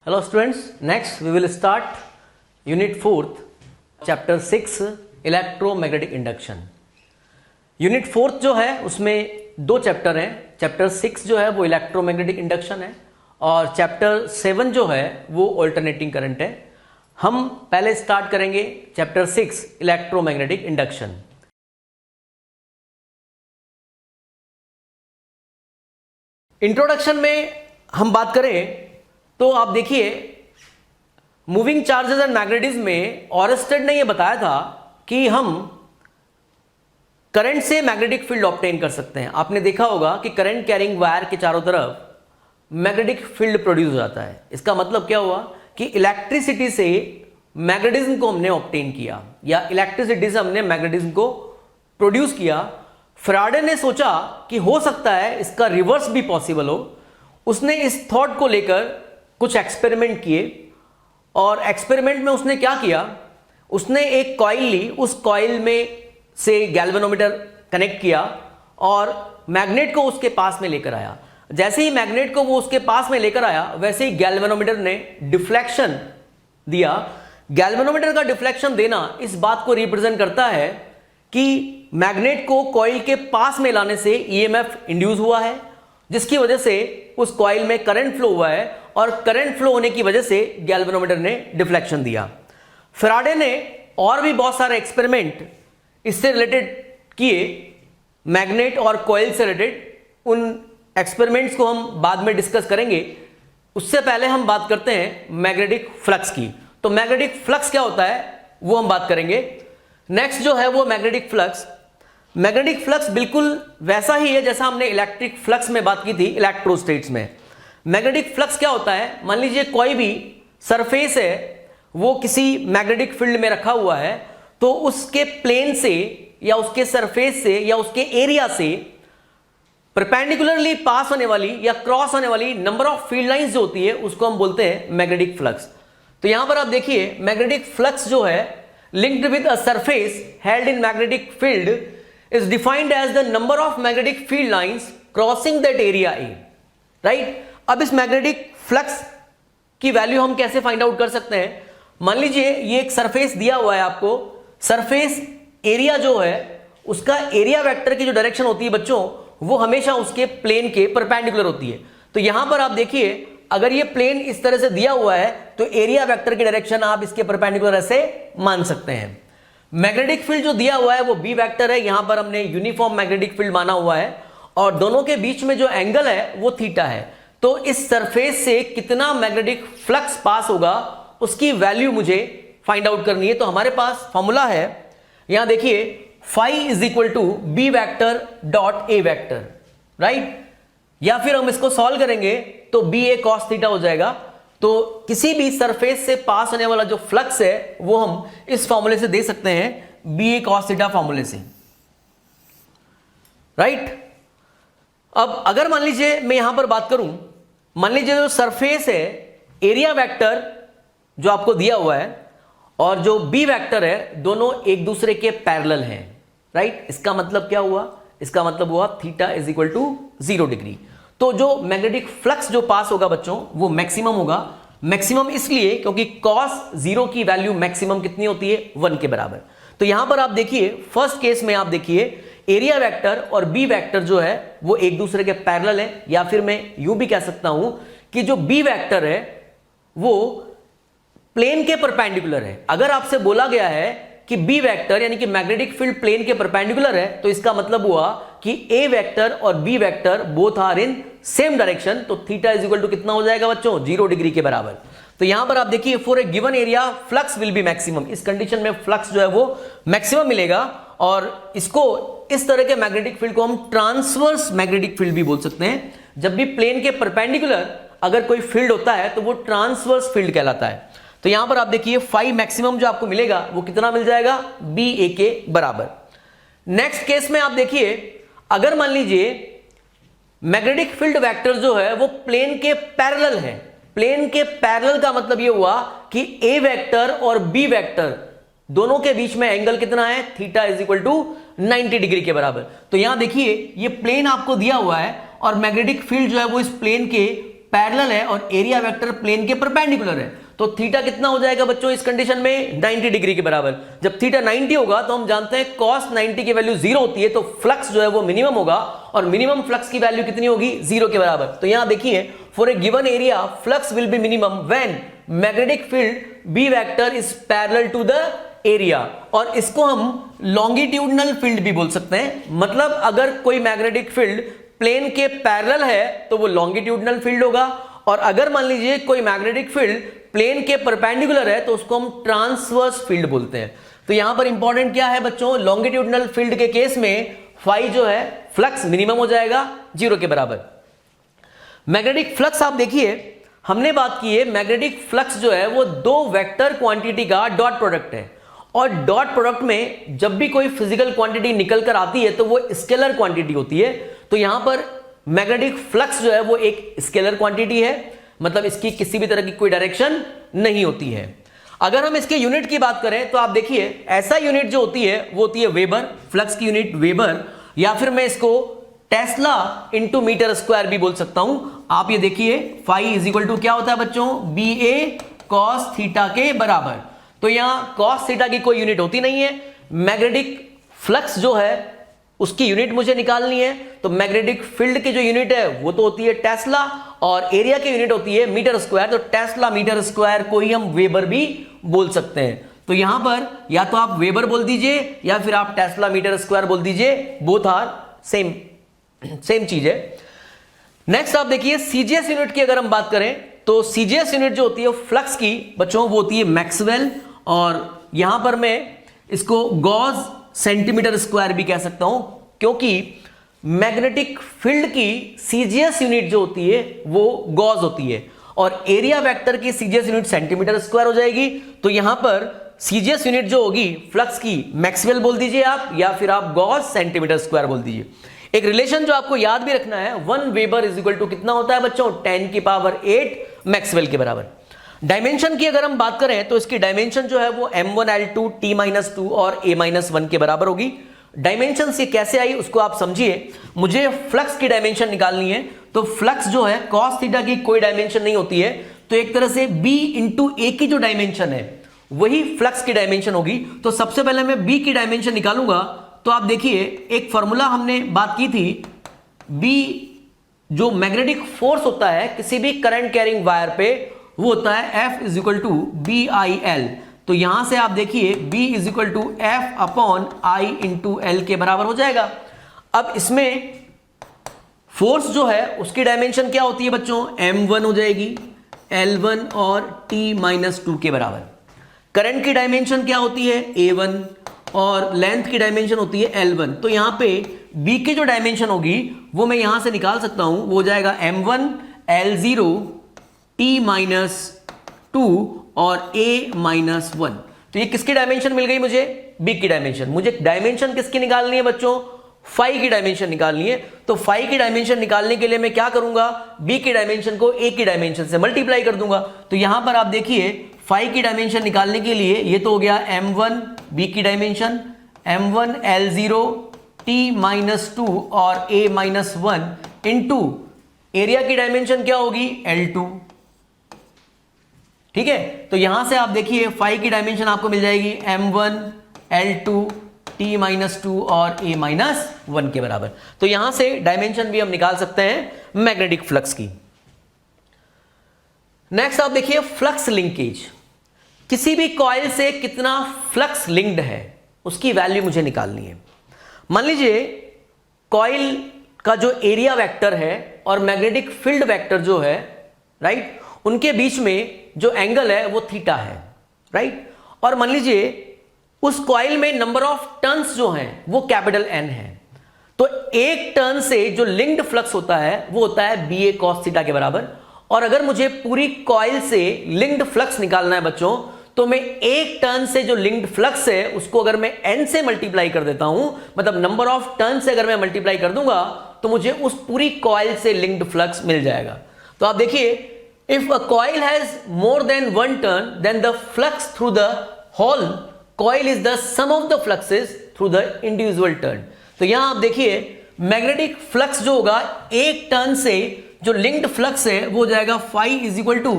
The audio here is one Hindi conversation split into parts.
Hello students, next we will start unit 4th chapter 6 electromagnetic induction. Unit 4th जो है उसमें दो चैप्टर हैं. चैप्टर 6 जो है वो इलेक्ट्रोमैग्नेटिक इंडक्शन है और चैप्टर 7 जो है वो ऑल्टरनेटिंग करंट है. हम पहले स्टार्ट करेंगे चैप्टर 6 इलेक्ट्रोमैग्नेटिक इंडक्शन. इंट्रोडक्शन में हम बात करें तो आप देखिए मूविंग चार्जेस एंड मैग्नेटिज्म में ऑरस्टेड ने यह बताया था कि हम करंट से मैग्नेटिक फील्ड ऑब्टेन कर सकते हैं. आपने देखा होगा कि करंट कैरिंग वायर के चारों तरफ मैग्नेटिक फील्ड प्रोड्यूस हो जाता है. इसका मतलब क्या हुआ कि इलेक्ट्रिसिटी से मैग्नेटिज्म को हमने ऑब्टेन किया या इलेक्ट्रिसिटी से हमने मैग्नेटिज्म को प्रोड्यूस किया. फैराडे ने सोचा कि हो सकता है इसका रिवर्स भी पॉसिबल हो. उसने इस थॉट को लेकर कुछ एक्सपेरिमेंट किए और एक्सपेरिमेंट में उसने क्या किया, उसने एक कॉइल ली, उस कॉइल में से गैल्वेनोमीटर कनेक्ट किया और मैग्नेट को उसके पास में लेकर आया. जैसे ही मैग्नेट को वो उसके पास में लेकर आया वैसे ही गैल्वेनोमीटर ने डिफ्लेक्शन दिया. गैल्वेनोमीटर का डिफ्लेक्शन देना इस बात को रिप्रेजेंट करता है कि मैग्नेट को कॉइल के पास में लाने से ईएमएफ इंड्यूस हुआ है, जिसकी वजह से उस कॉइल में करंट फ्लो हुआ है और करंट फ्लो होने की वजह से गैल्वेनोमीटर ने डिफ्लेक्शन दिया. फैराडे ने और भी बहुत सारे एक्सपेरिमेंट इससे रिलेटेड किए, मैग्नेट और कॉइल से रिलेटेड. उन एक्सपेरिमेंट्स को हम बाद में डिस्कस करेंगे. उससे पहले हम बात करते हैं मैग्नेटिक फ्लक्स की. तो मैग्नेटिक फ्लक्स क्या होता है वो हम बात करेंगे. नेक्स्ट जो है वो मैग्नेटिक फ्लक्स. मैग्नेटिक फ्लक्स बिल्कुल वैसा ही है जैसा हमने इलेक्ट्रिक फ्लक्स में बात की थी इलेक्ट्रोस्टेट्स में. मैग्नेटिक फ्लक्स क्या होता है, मान लीजिए कोई भी सरफेस है वो किसी मैग्नेटिक फील्ड में रखा हुआ है, तो उसके प्लेन से या उसके सरफेस से या उसके एरिया से परपेंडिकुलरली पास होने वाली या क्रॉस होने वाली नंबर ऑफ फील्ड लाइंस जो होती है उसको हम बोलते हैं मैग्नेटिक फ्लक्स. तो यहां पर आप देखिए मैग्नेटिक फ्लक्स जो है linked with a surface held in magnetic field is defined as the number of magnetic field lines crossing that area A. right? अब इस मैग्नेटिक फ्लक्स की वैल्यू हम कैसे फाइंड आउट कर सकते हैं. मान लीजिए ये एक सरफेस दिया हुआ है आपको. सरफेस एरिया जो है उसका एरिया वेक्टर की जो डायरेक्शन होती है बच्चों वो हमेशा उसके प्लेन के परपेंडिकुलर होती है. तो यहां पर आप देखिए अगर ये प्लेन इस तरह से दिया हुआ है तो एरिया वेक्टर की डायरेक्शन आप इसके परपेंडिकुलर ऐसे मान सकते हैं. मैग्नेटिक फील्ड जो दिया हुआ है वो बी वेक्टर है. यहां पर हमने यूनिफॉर्म मैग्नेटिक फील्ड माना हुआ है और दोनों के बीच में जो एंगल है वो थीटा है. तो इस सरफेस से कितना मैग्नेटिक फ्लक्स पास होगा उसकी वैल्यू मुझे फाइंड आउट करनी है. तो हमारे पास फॉर्मूला है, यहां देखिए phi is equal to B vector dot A vector, right. या फिर हम इसको सॉल्व करेंगे तो बी ए कॉस थीटा हो जाएगा. तो किसी भी सरफेस से पास होने वाला जो फ्लक्स है वो हम इस फॉर्मूले से दे सकते हैं, बी ए कॉस थीटा फॉर्मूले से, राइट. अब अगर मान लीजिए मैं यहां पर बात करूं, मान लीजिए जो सरफेस है एरिया वेक्टर जो आपको दिया हुआ है और जो बी वेक्टर है दोनों एक दूसरे के पैरेलल हैं, राइट. इसका मतलब क्या हुआ, इसका मतलब हुआ theta is equal to 0 degree. तो जो मैग्नेटिक फ्लक्स जो पास होगा बच्चों वो मैक्सिमम होगा. मैक्सिमम इसलिए क्योंकि cos 0 की वैल्यू मैक्सिमम कितनी होती है, 1 के बराबर. तो यहां पर आप देखिए फर्स्ट केस में आप देखिए एरिया वेक्टर और बी वेक्टर जो है वो एक दूसरे के पैरेलल है, या फिर मैं यूं भी कह सकता हूं कि जो बी वेक्टर है वो प्लेन के परपेंडिकुलर है. अगर आपसे बोला गया है कि बी वेक्टर यानी कि मैग्नेटिक फील्ड प्लेन के परपेंडिकुलर है तो इसका मतलब हुआ कि ए वेक्टर और B vector both are in same direction. तो थीटा इज इक्वल टू कितना हो जाएगा बच्चों, 0 डिग्री के बराबर. तो यहां पर आप देखिए for a given area flux will B maximum. इस कंडीशन में फ्लक्स जो है वो मैक्सिमम मिलेगा और इसको इस तरह के मैग्नेटिक फील्ड को हम ट्रांसवर्स मैग्नेटिक फील्ड भी बोल सकते हैं. जब भी प्लेन के परपेंडिकुलर अगर कोई फील्ड होता है तो वो ट्रांसवर्स फील्ड कहलाता है. तो यहां पर आप देखिए फाई मैक्सिमम जो आपको मिलेगा वो कितना मिल जाएगा, बी ए के बराबर. नेक्स्ट केस में आप देखिए अगर मान लीजिए मैग्नेटिक फील्ड वेक्टर जो है वो प्लेन के पैरेलल है. प्लेन के पैरेलल का मतलब ये हुआ कि ए वेक्टर और बी वेक्टर दोनों के बीच में एंगल कितना है, theta is equal to 90 degree के बराबर. तो यहां देखिए ये प्लेन आपको दिया हुआ है और मैग्नेटिक फील्ड जो है वो इस प्लेन के पैरेलल है और एरिया वेक्टर प्लेन के परपेंडिकुलर है, तो थीटा कितना हो जाएगा बच्चों इस कंडीशन में 90 डिग्री के बराबर। जब थीटा 90 होगा तो हम जानते हैं cos 90 की वैल्यू 0 होती है, तो फ्लक्स जो है वो मिनिमम होगा और मिनिमम फ्लक्स की वैल्यू कितनी होगी 0 के बराबर। तो यहां देखिए for a given area flux will be minimum when magnetic field B vector is parallel to the area, और इसको हम लॉन्गिट्यूडनल फील्ड भी बोल सकते हैं। मतलब अगर कोई मैग्नेटिक फील्ड प्लेन के पैरेलल है तो वो लॉन्गिट्यूडनल फील्ड होगा, और अगर मान लीजिए कोई मैग्नेटिक फील्ड प्लेन के परपेंडिकुलर है तो उसको हम ट्रांसवर्स फील्ड बोलते हैं। तो यहां पर इंपॉर्टेंट क्या है बच्चों, लॉन्गिट्यूडनल फील्ड के केस में फाई जो है फ्लक्स मिनिमम हो जाएगा 0 के बराबर। मैग्नेटिक फ्लक्स आप देखिए हमने बात की है, मैग्नेटिक फ्लक्स जो है वो दो वेक्टर क्वांटिटी का डॉट प्रोडक्ट है, और डॉट प्रोडक्ट में जब भी कोई फिजिकल क्वांटिटी निकल कर आती है तो वो स्केलर क्वांटिटी होती है। तो यहां पर मैग्नेटिक फ्लक्स जो है वो एक स्केलर क्वांटिटी है, मतलब इसकी किसी भी तरह की कोई डायरेक्शन नहीं होती है। अगर हम इसके यूनिट की बात करें तो आप देखिए ऐसा यूनिट जो होती है वो होती है वेबर, फ्लक्स की यूनिट वेबर, या फिर मैं इसको टेस्ला इंटू मीटर स्क्वायर भी बोल सकता हूं। आप ये देखिए फाई इज इक्वल टू क्या होता है बच्चों, बी ए कॉस थीटा के बराबर। तो यहां कॉस थीटा की कोई यूनिट होती नहीं है, मैग्नेटिक फ्लक्स जो है उसकी यूनिट मुझे निकालनी है, तो मैग्नेटिक फील्ड की जो यूनिट है वो तो होती है टेस्ला, और एरिया की यूनिट होती है मीटर स्क्वायर। तो टेस्ला मीटर स्क्वायर को ही हम वेबर भी बोल सकते हैं। तो यहां पर या तो आप वेबर बोल दीजिए या फिर आप टेस्ला मीटर स्क्वायर बोल दीजिए, बोथ आर सेम चीज है। नेक्स्ट आप देखिए सीजीएस यूनिट की अगर हम बात करें तो सीजीएस यूनिट जो होती है फ्लक्स की बच्चों वो होती है मैक्सवेल, और यहां पर मैं इसको गॉस सेंटीमीटर स्क्वायर भी कह सकता हूं, क्योंकि मैग्नेटिक फील्ड की सीजीएस यूनिट जो होती है वो गॉस होती है, और एरिया वेक्टर की सीजीएस यूनिट सेंटीमीटर स्क्वायर हो जाएगी। तो यहां पर सीजीएस यूनिट जो होगी फ्लक्स की मैक्सवेल बोल दीजिए आप, या फिर आप गॉस सेंटीमीटर स्क्वायर बोल दीजिए। एक रिलेशन जो आपको याद भी रखना है, 1 वेबर इज इक्वल टू कितना होता है बच्चों, 10 की पावर 8 मैक्सवेल के बराबर। डायमेंशन की अगर हम बात करें तो इसकी डायमेंशन जो है वो m1l2 t-2 और a-1 के बराबर होगी। डायमेंशन से कैसे आई उसको आप समझिए। मुझे फ्लक्स की डायमेंशन निकालनी है, तो फ्लक्स जो है cos थीटा की कोई डायमेंशन नहीं होती है, तो एक तरह से b इंटू ए की जो डायमेंशन है वही फ्लक्स की डायमेंशन होगी। तो सबसे पहले मैं b की डायमेंशन निकालूंगा, तो आप देखिए एक फॉर्मूला हमने बात की थी, b जो मैग्नेटिक फोर्स होता है किसी भी करंट कैरिंग वायर पे वो होता है F is equal to B I L. तो यहां से आप देखिए B is equal to F upon I into L के बराबर हो जाएगा। अब इसमें फोर्स जो है उसकी डायमेंशन क्या होती है बच्चों, m1 हो जाएगी, L1 और t-2 के बराबर। करंट की डायमेंशन क्या होती है A1, और लेंथ की डायमेंशन होती है L1। तो यहां पे B की जो डायमेंशन होगी वो मैं यहां से निकाल सकता हूं, वो हो जाएगा m1 L0 t-2 और a-1। तो ये किसकी डायमेंशन मिल गई मुझे, B की डायमेंशन। मुझे डायमेंशन किसकी निकालनी है बच्चों, फाई की डायमेंशन निकालनी है। तो फाई की डायमेंशन निकालने के लिए मैं क्या करूंगा, B की डायमेंशन को A की डायमेंशन से मल्टीप्लाई कर दूंगा। तो यहां पर आप देखिए फाई की डायमेंशन निकालने के लिए ये तो हो गया m1 B की डायमेंशन, m1 L0 t-2 और a-1 इंटू एरिया की डायमेंशन क्या होगी L2। ठीक है, तो यहां से आप देखिए फाई की डायमेंशन आपको मिल जाएगी m1 L2 t-2 और a-1 के बराबर। तो यहां से डायमेंशन भी हम निकाल सकते हैं मैग्नेटिक फ्लक्स की। नेक्स्ट आप देखिए फ्लक्स लिंकेज। किसी भी कॉइल से कितना फ्लक्स लिंक्ड है उसकी वैल्यू मुझे निकालनी है। मान लीजिए कॉइल का जो एरिया वेक्टर है और मैग्नेटिक फील्ड वेक्टर जो है, राइट, उनके बीच में जो एंगल है वो थीटा है, राइट। और मान लीजिए उस कॉइल में नंबर ऑफ टर्न्स जो हैं वो कैपिटल N है, तो एक टर्न से जो लिंक्ड फ्लक्स होता है वो होता है BA cos थीटा के बराबर। और अगर मुझे पूरी कॉइल से लिंक्ड फ्लक्स निकालना है बच्चों, तो मैं एक टर्न से जो लिंक्ड फ्लक्स है उसको अगर मैं N से मल्टीप्लाई कर देता हूं, मतलब नंबर ऑफ टर्न से अगर मैं मल्टीप्लाई कर दूंगा तो मुझे उस पूरी कॉइल से लिंक्ड फ्लक्स मिल जाएगा। तो आप देखिए if a coil has more than one turn then the flux through the whole coil is the sum of the fluxes through the individual turn. तो यहां आप देखिए मैग्नेटिक फ्लक्स जो होगा एक टर्न से जो लिंक्ड फ्लक्स है वो हो जाएगा phi is equal to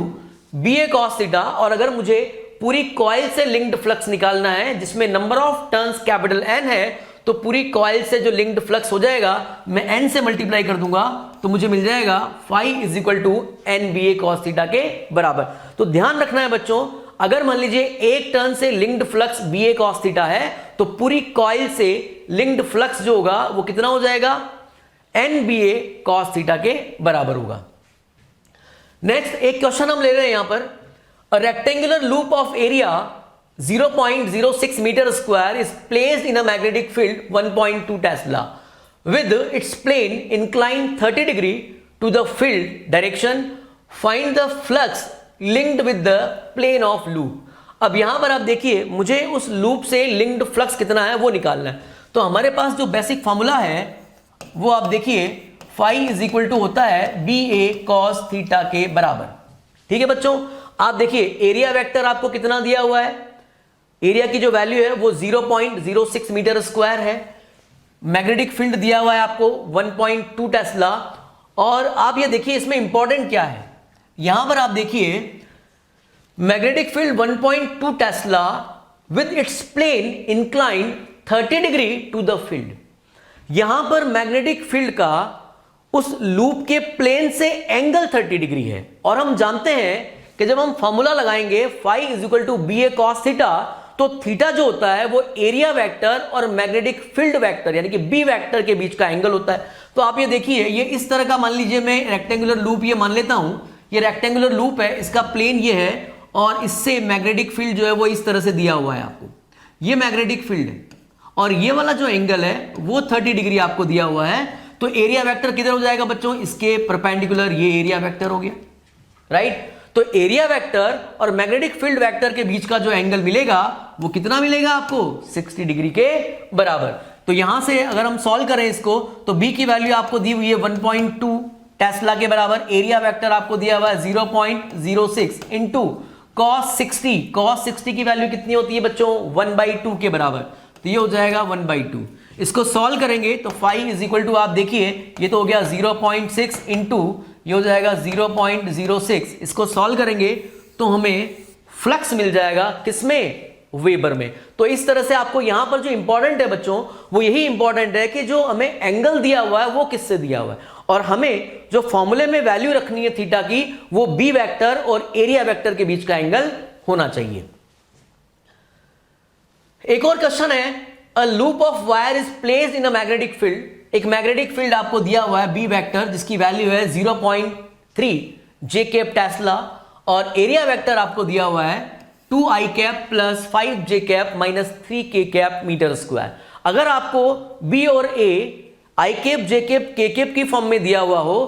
B A cos theta. और अगर मुझे पूरी कॉइल से लिंक्ड फ्लक्स निकालना है जिसमें number of turns capital N है, तो पूरी कॉइल से जो लिंक्ड फ्लक्स हो जाएगा मैं एन से मल्टीप्लाई कर दूंगा तो मुझे मिल जाएगा phi is equal to N B A cos theta के बराबर। तो ध्यान रखना है बच्चों, अगर मान लीजिए एक टर्न से linked flux B A cos theta है तो पूरी कॉइल से लिंक्ड फ्लक्स जो होगा वो कितना हो जाएगा, N B A cos theta के बराबर होगा। नेक्स्ट एक क्वेश्चन हम ले रहे हैं यहां पर, a rectangular loop of area 0.06 meter square is placed in a magnetic field 1.2 Tesla with its plane inclined 30 degree to the field direction. Find the flux linked with the plane of loop. अब यहां पर आप देखिए मुझे उस लूप से लिंक्ड फ्लक्स कितना है वो निकालना है। तो हमारे पास जो बेसिक फॉर्मूला है वो आप देखिए फाई इज इक्वल टू होता है बी ए कॉस थीटा के बराबर। ठीक है बच्चों, आप देखिए एरिया वेक्टर आपको कितना दिया हुआ है, एरिया की जो वैल्यू है वो 0.06 मीटर स्क्वायर है, मैग्नेटिक फील्ड दिया हुआ है आपको 1.2 टेस्ला। और आप ये देखिए इसमें इंपॉर्टेंट क्या है, यहां पर आप देखिए magnetic field 1.2 tesla with its plane inclined 30 degree to the field. यहां पर मैग्नेटिक फील्ड का उस लूप के प्लेन से एंगल 30 डिग्री है। और हम जानते हैं कि जब हम फॉर्मूला लगाएंगे phi is equal to B A cos theta, तो थीटा जो होता है वो एरिया वेक्टर और मैग्नेटिक फील्ड वेक्टर यानी कि बी वेक्टर के बीच का एंगल होता है। तो आप ये देखिए ये इस तरह का मान लीजिए मैं रेक्टेंगुलर लूप ये मान लेता हूं, ये रेक्टेंगुलर लूप है, इसका प्लेन ये है और इससे मैग्नेटिक फील्ड जो है वो इस तरह से दिया हुआ है आपको, ये मैग्नेटिक फील्ड है और ये वाला जो एंगल है वो 30 डिग्री आपको दिया हुआ है। तो एरिया वेक्टर किधर हो जाएगा बच्चों, इसके परपेंडिकुलर ये एरिया वेक्टर हो गया, राइट। तो एरिया वेक्टर और मैग्नेटिक फील्ड वेक्टर के बीच का जो एंगल मिलेगा वो कितना मिलेगा आपको, 60 डिग्री के बराबर। तो यहां से अगर हम सॉल्व करें इसको तो b की वैल्यू आपको दी हुई है 1.2 टेस्ला के बराबर, एरिया वेक्टर आपको दिया हुआ है 0.06 इंटू कॉस 60 की वैल्यू कितनी होती है बच्चों, 1/2 के बराबर। तो ये हो जाएगा 1/2। इसको सॉल्व करेंगे तो फाई इज इक्वल टू आप देखिए ये तो हो गया 0.6 इंटू ये हो जाएगा 0.06। इसको सॉल्व करेंगे तो हमें फ्लक्स मिल जाएगा किसमें, वेबर में। तो इस तरह से आपको यहां पर जो इंपॉर्टेंट है बच्चों वो यही इंपॉर्टेंट है कि जो हमें एंगल दिया हुआ है वो किससे दिया हुआ है और हमें जो फॉर्मूले में वैल्यू रखनी है थीटा की वो बी वेक्टर और एरिया वेक्टर के बीच का एंगल होना चाहिए। एक और क्वेश्चन है, a loop of wire is placed in a magnetic field. एक मैग्नेटिक फील्ड आपको दिया हुआ है बी वेक्टर जिसकी वैल्यू है 0.3 जे कैप टेस्ला और एरिया वेक्टर आपको दिया हुआ है 2 आई कैप प्लस 5 जे कैप माइनस 3 के कैप मीटर स्क्वायर। अगर आपको बी और ए आई कैप जे कैप के कैप की फॉर्म में दिया हुआ हो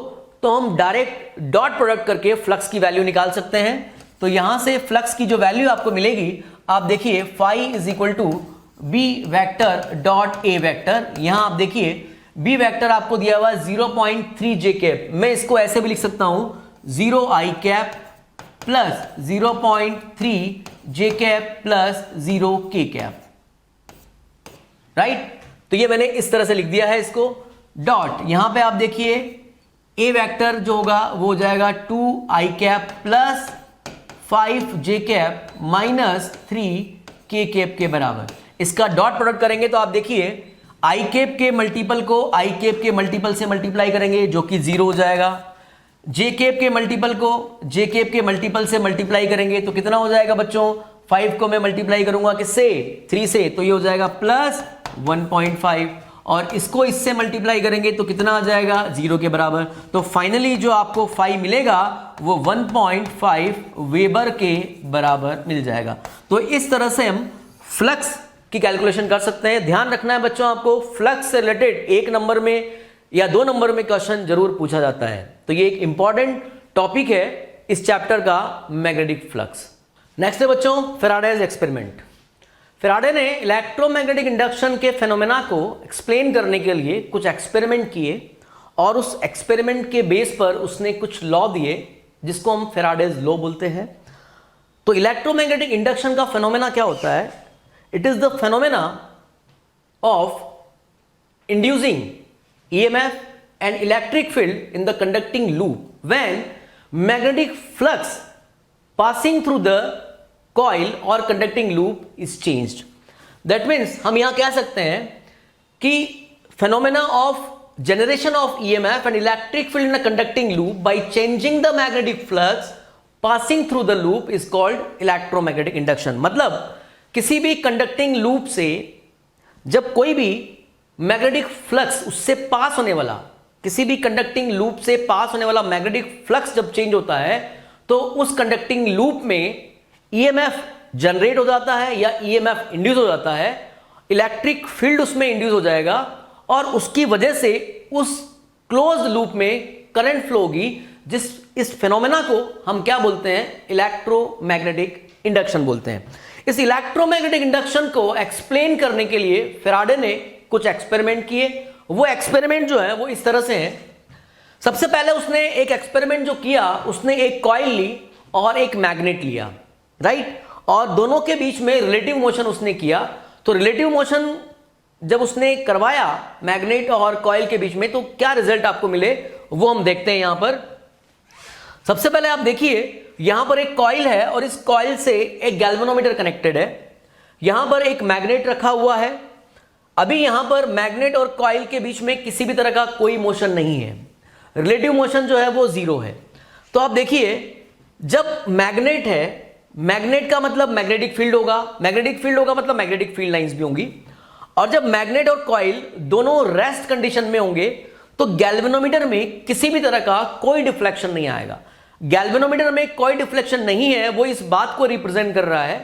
तो हम डायरेक्ट डॉट प्रोडक्ट करके फ्लक्स की वैल्यू निकाल सकते हैं। तो यहां से फ्लक्स की जो वैल्यू आपको मिलेगी आप देखिए phi is equal to B vector dot A vector. यहां आप देखिए बी वेक्टर आपको दिया हुआ है 0.3 जे कैप, मैं इसको ऐसे भी लिख सकता हूं 0 आई कैप प्लस 0.3 जे कैप प्लस 0 के कैप, राइट। तो ये मैंने इस तरह से लिख दिया है इसको डॉट। यहां पे आप देखिए ए वेक्टर जो होगा वो हो जाएगा 2 आई कैप प्लस 5 जे कैप माइनस 3 के कैप के बराबर। इसका डॉट प्रोडक्ट करेंगे तो आप देखिए आई कैप के मल्टीपल को आई कैप के मल्टीपल से मल्टीप्लाई करेंगे जो कि 0 हो जाएगा, जे कैप के मल्टीपल को जे कैप के मल्टीपल से मल्टीप्लाई करेंगे तो कितना हो जाएगा बच्चों, 5 को मैं मल्टीप्लाई करूंगा किससे, 3 से, तो ये हो जाएगा प्लस 1.5 और इसको इससे मल्टीप्लाई करेंगे तो कितना आ जाएगा 0 के बराबर। तो फाइनली जो आपको फाई मिलेगा वो 1.5 वेबर के बराबर मिल जाएगा। तो इस तरह से हम फ्लक्स की कैलकुलेशन कर सकते हैं। ध्यान रखना है बच्चों आपको फ्लक्स से रिलेटेड 1 नंबर में या 2 नंबर में क्वेश्चन जरूर पूछा जाता है। तो ये एक इंपॉर्टेंट टॉपिक है इस चैप्टर का, मैग्नेटिक फ्लक्स। नेक्स्ट है बच्चों फैराडेज एक्सपेरिमेंट। फैराडे ने इलेक्ट्रोमैग्नेटिक इंडक्शन के फेनोमेना को एक्सप्लेन करने के लिए कुछ एक्सपेरिमेंट किए और उस एक्सपेरिमेंट के बेस पर उसने कुछ लॉ दिए जिसको हम फैराडेज लॉ बोलते हैं। तो इलेक्ट्रोमैग्नेटिक इंडक्शन का फेनोमेना क्या होता है, it is the phenomena of inducing EMF an electric field in the conducting loop when magnetic flux passing through the coil or conducting loop is changed. That means हम यहां कह सकते हैं कि phenomena of generation of EMF and electric field in a conducting loop by changing the magnetic flux passing through the loop is called electromagnetic induction. मतलब किसी भी conducting loop से जब कोई भी मैग्नेटिक फ्लक्स उससे पास होने वाला, किसी भी कंडक्टिंग लूप से पास होने वाला मैग्नेटिक फ्लक्स जब चेंज होता है तो उस कंडक्टिंग लूप में ईएमएफ जनरेट हो जाता है या ईएमएफ इंड्यूस हो जाता है, इलेक्ट्रिक फील्ड उसमें इंड्यूस हो जाएगा और उसकी वजह से उस क्लोज लूप में करंट फ्लो होगी, इस फिनोमेना को हम क्या बोलते हैं? इलेक्ट्रोमैग्नेटिक इंडक्शन बोलते हैं। इस इलेक्ट्रोमैग्नेटिक इंडक्शन को एक्सप्लेन करने के लिए फैराडे ने कुछ एक्सपेरिमेंट किए। वो एक्सपेरिमेंट जो है वो इस तरह से है। सबसे पहले उसने एक एक्सपेरिमेंट जो किया, उसने एक कॉइल ली और एक मैग्नेट लिया, राइट, और दोनों के बीच में रिलेटिव मोशन उसने किया। तो रिलेटिव मोशन जब उसने करवाया मैग्नेट और कॉइल के बीच में तो क्या रिजल्ट आपको मिले वो हम देखते हैं। यहां पर सबसे पहले आप देखिए, यहां पर एक कॉइल है और इस कॉइल से एक गैल्वेनोमीटर कनेक्टेड है। यहां पर एक मैग्नेट रखा हुआ है। अभी यहां पर मैग्नेट और कॉइल के बीच में किसी भी तरह का कोई मोशन नहीं है, रिलेटिव मोशन जो है वो जीरो है। तो आप देखिए, जब मैग्नेट है, मैग्नेट का मतलब मैग्नेटिक फील्ड होगा, मैग्नेटिक फील्ड होगा मतलब मैग्नेटिक फील्ड लाइंस भी होंगी। और जब मैग्नेट और कॉइल दोनों रेस्ट कंडीशन में होंगे तो गैल्वेनोमीटर में किसी भी तरह का कोई डिफ्लेक्शन नहीं आएगा। गैल्वेनोमीटर में कोई डिफ्लेक्शन नहीं है, वो इस बात को रिप्रेजेंट कर रहा है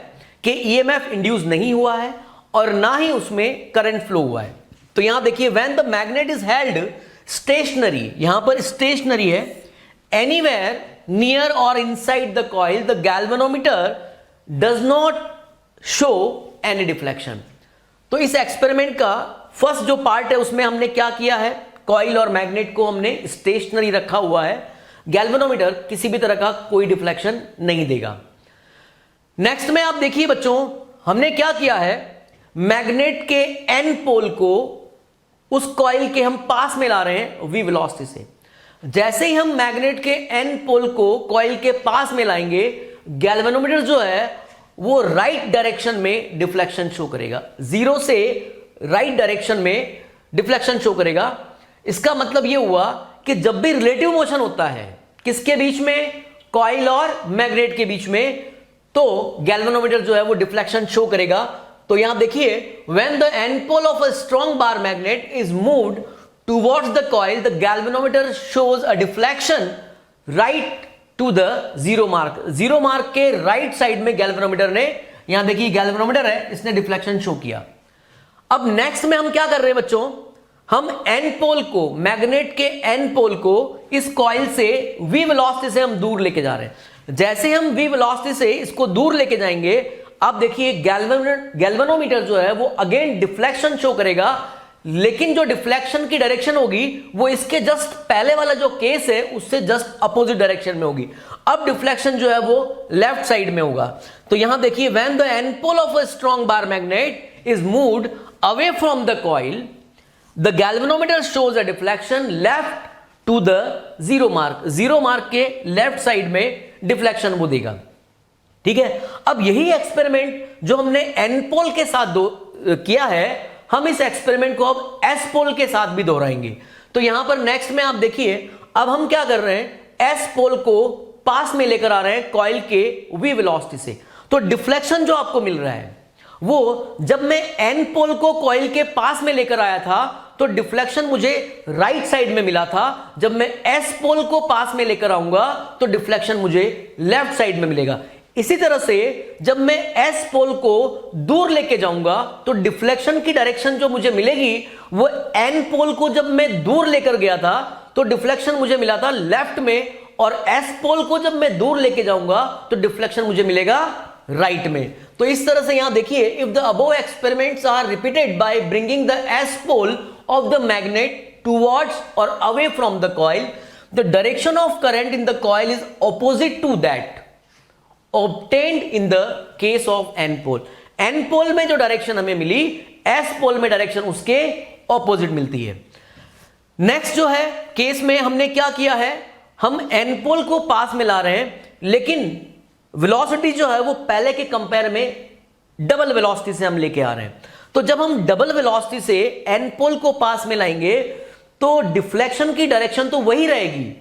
कि ईएमएफ इंड्यूस नहीं हुआ है और ना ही उसमें करंट फ्लो हुआ है। तो यहां देखिए, when the magnet is held stationary, यहां पर स्टेशनरी है, एनीवेयर नियर और inside the coil the galvanometer does not show any deflection. तो इस एक्सपेरिमेंट का फर्स्ट जो पार्ट है उसमें हमने क्या किया है, कॉइल और मैग्नेट को हमने स्टेशनरी रखा हुआ है, गैल्वेनोमीटर किसी भी तरह का कोई डिफ्लेक्शन नहीं देगा। नेक्स्ट में आप देखिए बच्चों, हमने क्या किया है, मैग्नेट के एन पोल को उस कॉइल के हम पास में ला रहे हैं वी वेलोसिटी से। जैसे ही हम मैग्नेट के एन पोल को कॉइल के पास में लाएंगे, गैल्वेनोमीटर जो है वो राइट डायरेक्शन में डिफ्लेक्शन शो करेगा, जीरो से राइट डायरेक्शन में डिफ्लेक्शन शो करेगा। इसका मतलब ये हुआ कि जब भी रिलेटिव मोशन होता है किसके बीच में, कॉइल और मैग्नेट के बीच में, तो गैल्वेनोमीटर जो है वो डिफ्लेक्शन शो करेगा। तो यहां देखिए, when the end pole of a strong bar magnet is moved towards the coil the galvanometer shows a deflection right to the zero mark. Zero mark के राइट साइड में गैल्वेनोमीटर ने, यहां देखिए गैल्वेनोमीटर है, इसने डिफ्लेक्शन शो किया। अब नेक्स्ट में हम क्या कर रहे हैं बच्चों, हम एन पोल को, मैग्नेट के एन पोल को इस कॉइल से वी वेलोसिटी से हम दूर लेके जा रहे हैं। जैसे हम वी वेलोसिटी से इसको दूर लेके जाएंगे, आप देखिए गैल्वेनोमीटर जो है वो अगेन डिफ्लेक्शन शो करेगा, लेकिन जो डिफ्लेक्शन की डायरेक्शन होगी वो इसके जस्ट पहले वाला जो केस है उससे जस्ट अपोजिट डायरेक्शन में होगी। अब डिफ्लेक्शन जो है वो लेफ्ट साइड में होगा। तो यहां देखिए, when the N pole of a strong bar magnet is moved away from the coil the galvanometer shows a deflection left to the zero mark. Zero mark के लेफ्ट साइड में डिफ्लेक्शन वो देगा, ठीक है। अब यही एक्सपेरिमेंट जो हमने एन पोल के साथ किया है, हम इस एक्सपेरिमेंट को अब एस पोल के साथ भी दोहराएंगे। तो यहां पर नेक्स्ट में आप देखिए, अब हम क्या कर रहे हैं, एस पोल को पास में लेकर आ रहे हैं कॉइल के वी वेलोसिटी से। तो डिफ्लेक्शन जो आपको मिल रहा है वो, जब मैं एन पोल को कॉइल के पास में लेकर आया था तो डिफ्लेक्शन मुझे राइट साइड में मिला था। जब मैं एस पोल को पास में लेकर आऊंगा तो डिफ्लेक्शन मुझे लेफ्ट साइड में मिलेगा। इसी तरह से जब मैं एस पोल को दूर लेके जाऊंगा तो डिफ्लेक्शन की डायरेक्शन जो मुझे मिलेगी वो एन पोल को जब मैं दूर लेकर गया था तो डिफ्लेक्शन मुझे मिला था लेफ्ट में, और एस पोल को जब मैं दूर लेके जाऊंगा तो डिफ्लेक्शन मुझे मिलेगा राइट में। तो इस तरह से यहां देखिए, if the above experiments are repeated by bringing the S pole of the magnet towards और away from the coil, the direction of current in the coil is opposite to that obtained in the case of n pole। n pole में जो डायरेक्शन हमें मिली, s पोल में डायरेक्शन उसके ऑपोजिट मिलती है। नेक्स्ट जो है केस में हमने क्या किया है, हम एन पोल को पास में ला रहे हैं, लेकिन वेलोसिटी जो है वो पहले के कंपेयर में डबल वेलोसिटी से हम लेके आ रहे हैं। तो जब हम डबल वेलोसिटी से एन पोल को पास में लाएंगे तो डिफ्लेक्शन की डायरेक्शन तो वही रहेगी।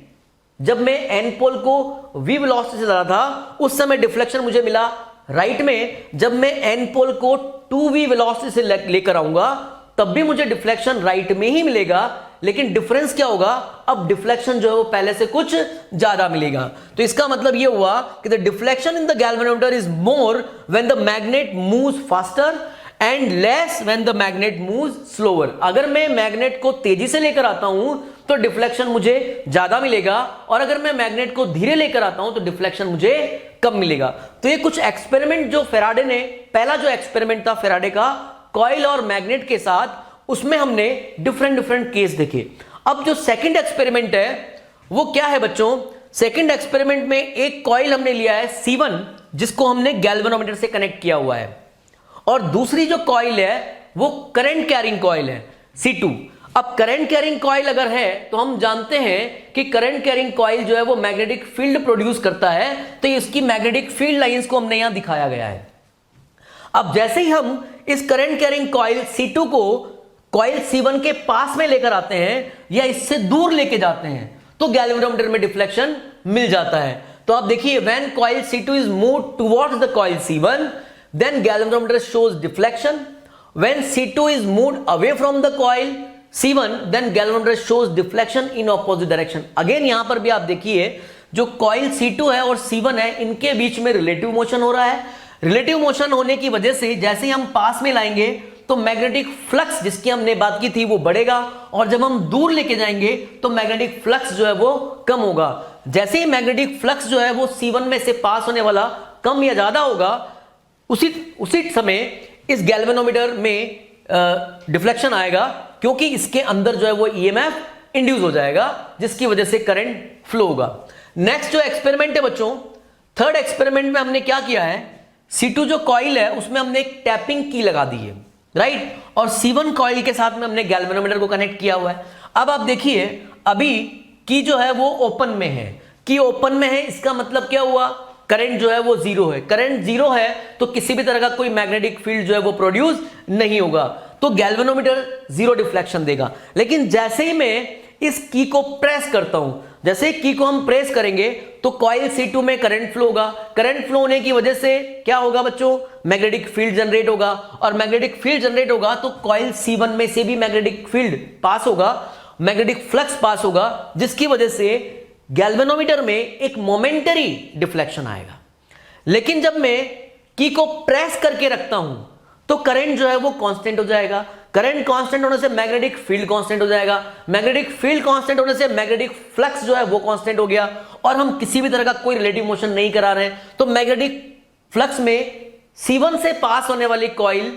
जब मैं एन पोल को वी वेलोसिटी से ला रहा था उस समय डिफ्लेक्शन मुझे मिला राइट में, जब मैं एन पोल को 2v वेलोसिटी से लेकर आऊंगा तब भी मुझे डिफ्लेक्शन राइट में ही मिलेगा, लेकिन डिफरेंस क्या होगा, अब डिफ्लेक्शन जो है वो पहले से कुछ ज्यादा मिलेगा। तो इसका मतलब ये हुआ कि the deflection in the galvanometer is more when the magnet moves faster and less when the magnet moves slower. अगर मैं मैग्नेट को तेजी से लेकर आता हूं तो डिफ्लेक्शन मुझे ज्यादा मिलेगा, और अगर मैं मैग्नेट को धीरे लेकर आता हूं तो डिफ्लेक्शन मुझे कम मिलेगा। तो ये कुछ एक्सपेरिमेंट जो फेराडे ने, पहला जो एक्सपेरिमेंट था फेराडे का कॉइल और मैग्नेट के साथ, उसमें हमने डिफरेंट केस देखे। अब जो सेकंड एक्सपेरिमेंट है वो क्या है बच्चों, सेकंड एक्सपेरिमेंट में एक कॉइल हमने लिया है C1 जिसको हमने गैल्वेनोमीटर से कनेक्ट किया हुआ है, और दूसरी जो कॉइल है वो करंट कैरिंग कॉइल है C2। अब करंट कैरिंग कॉइल अगर है तो हम जानते हैं कि करंट कैरिंग कॉइल जो है वो मैग्नेटिक फील्ड प्रोड्यूस करता है, तो इसकी मैग्नेटिक फील्ड लाइंस को हमने यहां दिखाया गया है। अब जैसे ही हम इस करंट कैरिंग कॉइल C2 को कॉइल C1 के पास में लेकर आते हैं या इससे दूर लेके जाते हैं तो गैल्वेनोमीटर में डिफ्लेक्शन मिल जाता है। तो आप देखिए when coil C2 is moved towards the coil C1 then galvanometer shows deflection, when C2 is moved away from the coil C1 then galvanometer shows deflection in opposite direction. Again यहां पर भी आप देखिए जो कॉइल C2 है और C1 है इनके बीच में रिलेटिव मोशन हो रहा है। रिलेटिव मोशन होने की वजह से जैसे ही हम पास में लाएंगे तो मैग्नेटिक फ्लक्स जिसकी हमने बात की थी वो बढ़ेगा, और जब हम दूर लेके जाएंगे तो मैग्नेटिक फ्लक्स जो है वो कम होगा। जैसे ही मैग्नेटिक फ्लक्स जो है वो C1 में से पास होने वाला कम या ज्यादा होगा, उसी समय इस गैल्वेनोमीटर में डिफ्लेक्शन आएगा, क्योंकि इसके अंदर जो है वो EMF इंड्यूस हो जाएगा जिसकी वजह से करंट फ्लो होगा। नेक्स्ट जो एक्सपेरिमेंट है बच्चों, थर्ड एक्सपेरिमेंट में हमने क्या किया है, C2 जो कॉइल है उसमें हमने एक टैपिंग की लगा दी है, राइट, और C1 कॉइल के साथ में हमने गैल्वेनोमीटर को कनेक्ट किया हुआ है। अब आप देखिए अभी की जो है वो ओपन में है, की ओपन में है, इसका मतलब क्या हुआ, करंट जो है वो जीरो है। करंट जीरो है तो किसी भी तरह का कोई मैग्नेटिक फील्ड जो है वो प्रोड्यूस नहीं होगा, तो गैल्वेनोमीटर जीरो डिफ्लेक्शन देगा। लेकिन जैसे ही मैं इस की को प्रेस करता हूं, जैसे की को हम प्रेस करेंगे तो कॉइल C2 में करंट फ्लो होगा। करंट फ्लो होने की वजह से क्या होगा बच्चों, मैग्नेटिक फील्ड जनरेट होगा, और मैग्नेटिक फील्ड जनरेट होगा तो कॉइल C1 में से भी मैग्नेटिक फील्ड पास होगा, मैग्नेटिक फ्लक्स पास होगा, जिसकी वजह से गैल्वेनोमीटर में एक मोमेंटरी डिफ्लेक्शन आएगा। लेकिन जब मैं की को प्रेस करके रखता हूं तो करंट जो है वो कांस्टेंट हो जाएगा। करंट कांस्टेंट होने से मैग्नेटिक फील्ड कांस्टेंट हो जाएगा, मैग्नेटिक फील्ड कांस्टेंट होने से मैग्नेटिक फ्लक्स जो है वो कांस्टेंट हो गया, और हम किसी भी तरह का कोई रिलेटिव मोशन नहीं करा रहे हैं, तो मैग्नेटिक फ्लक्स में C1 से पास होने वाली कॉइल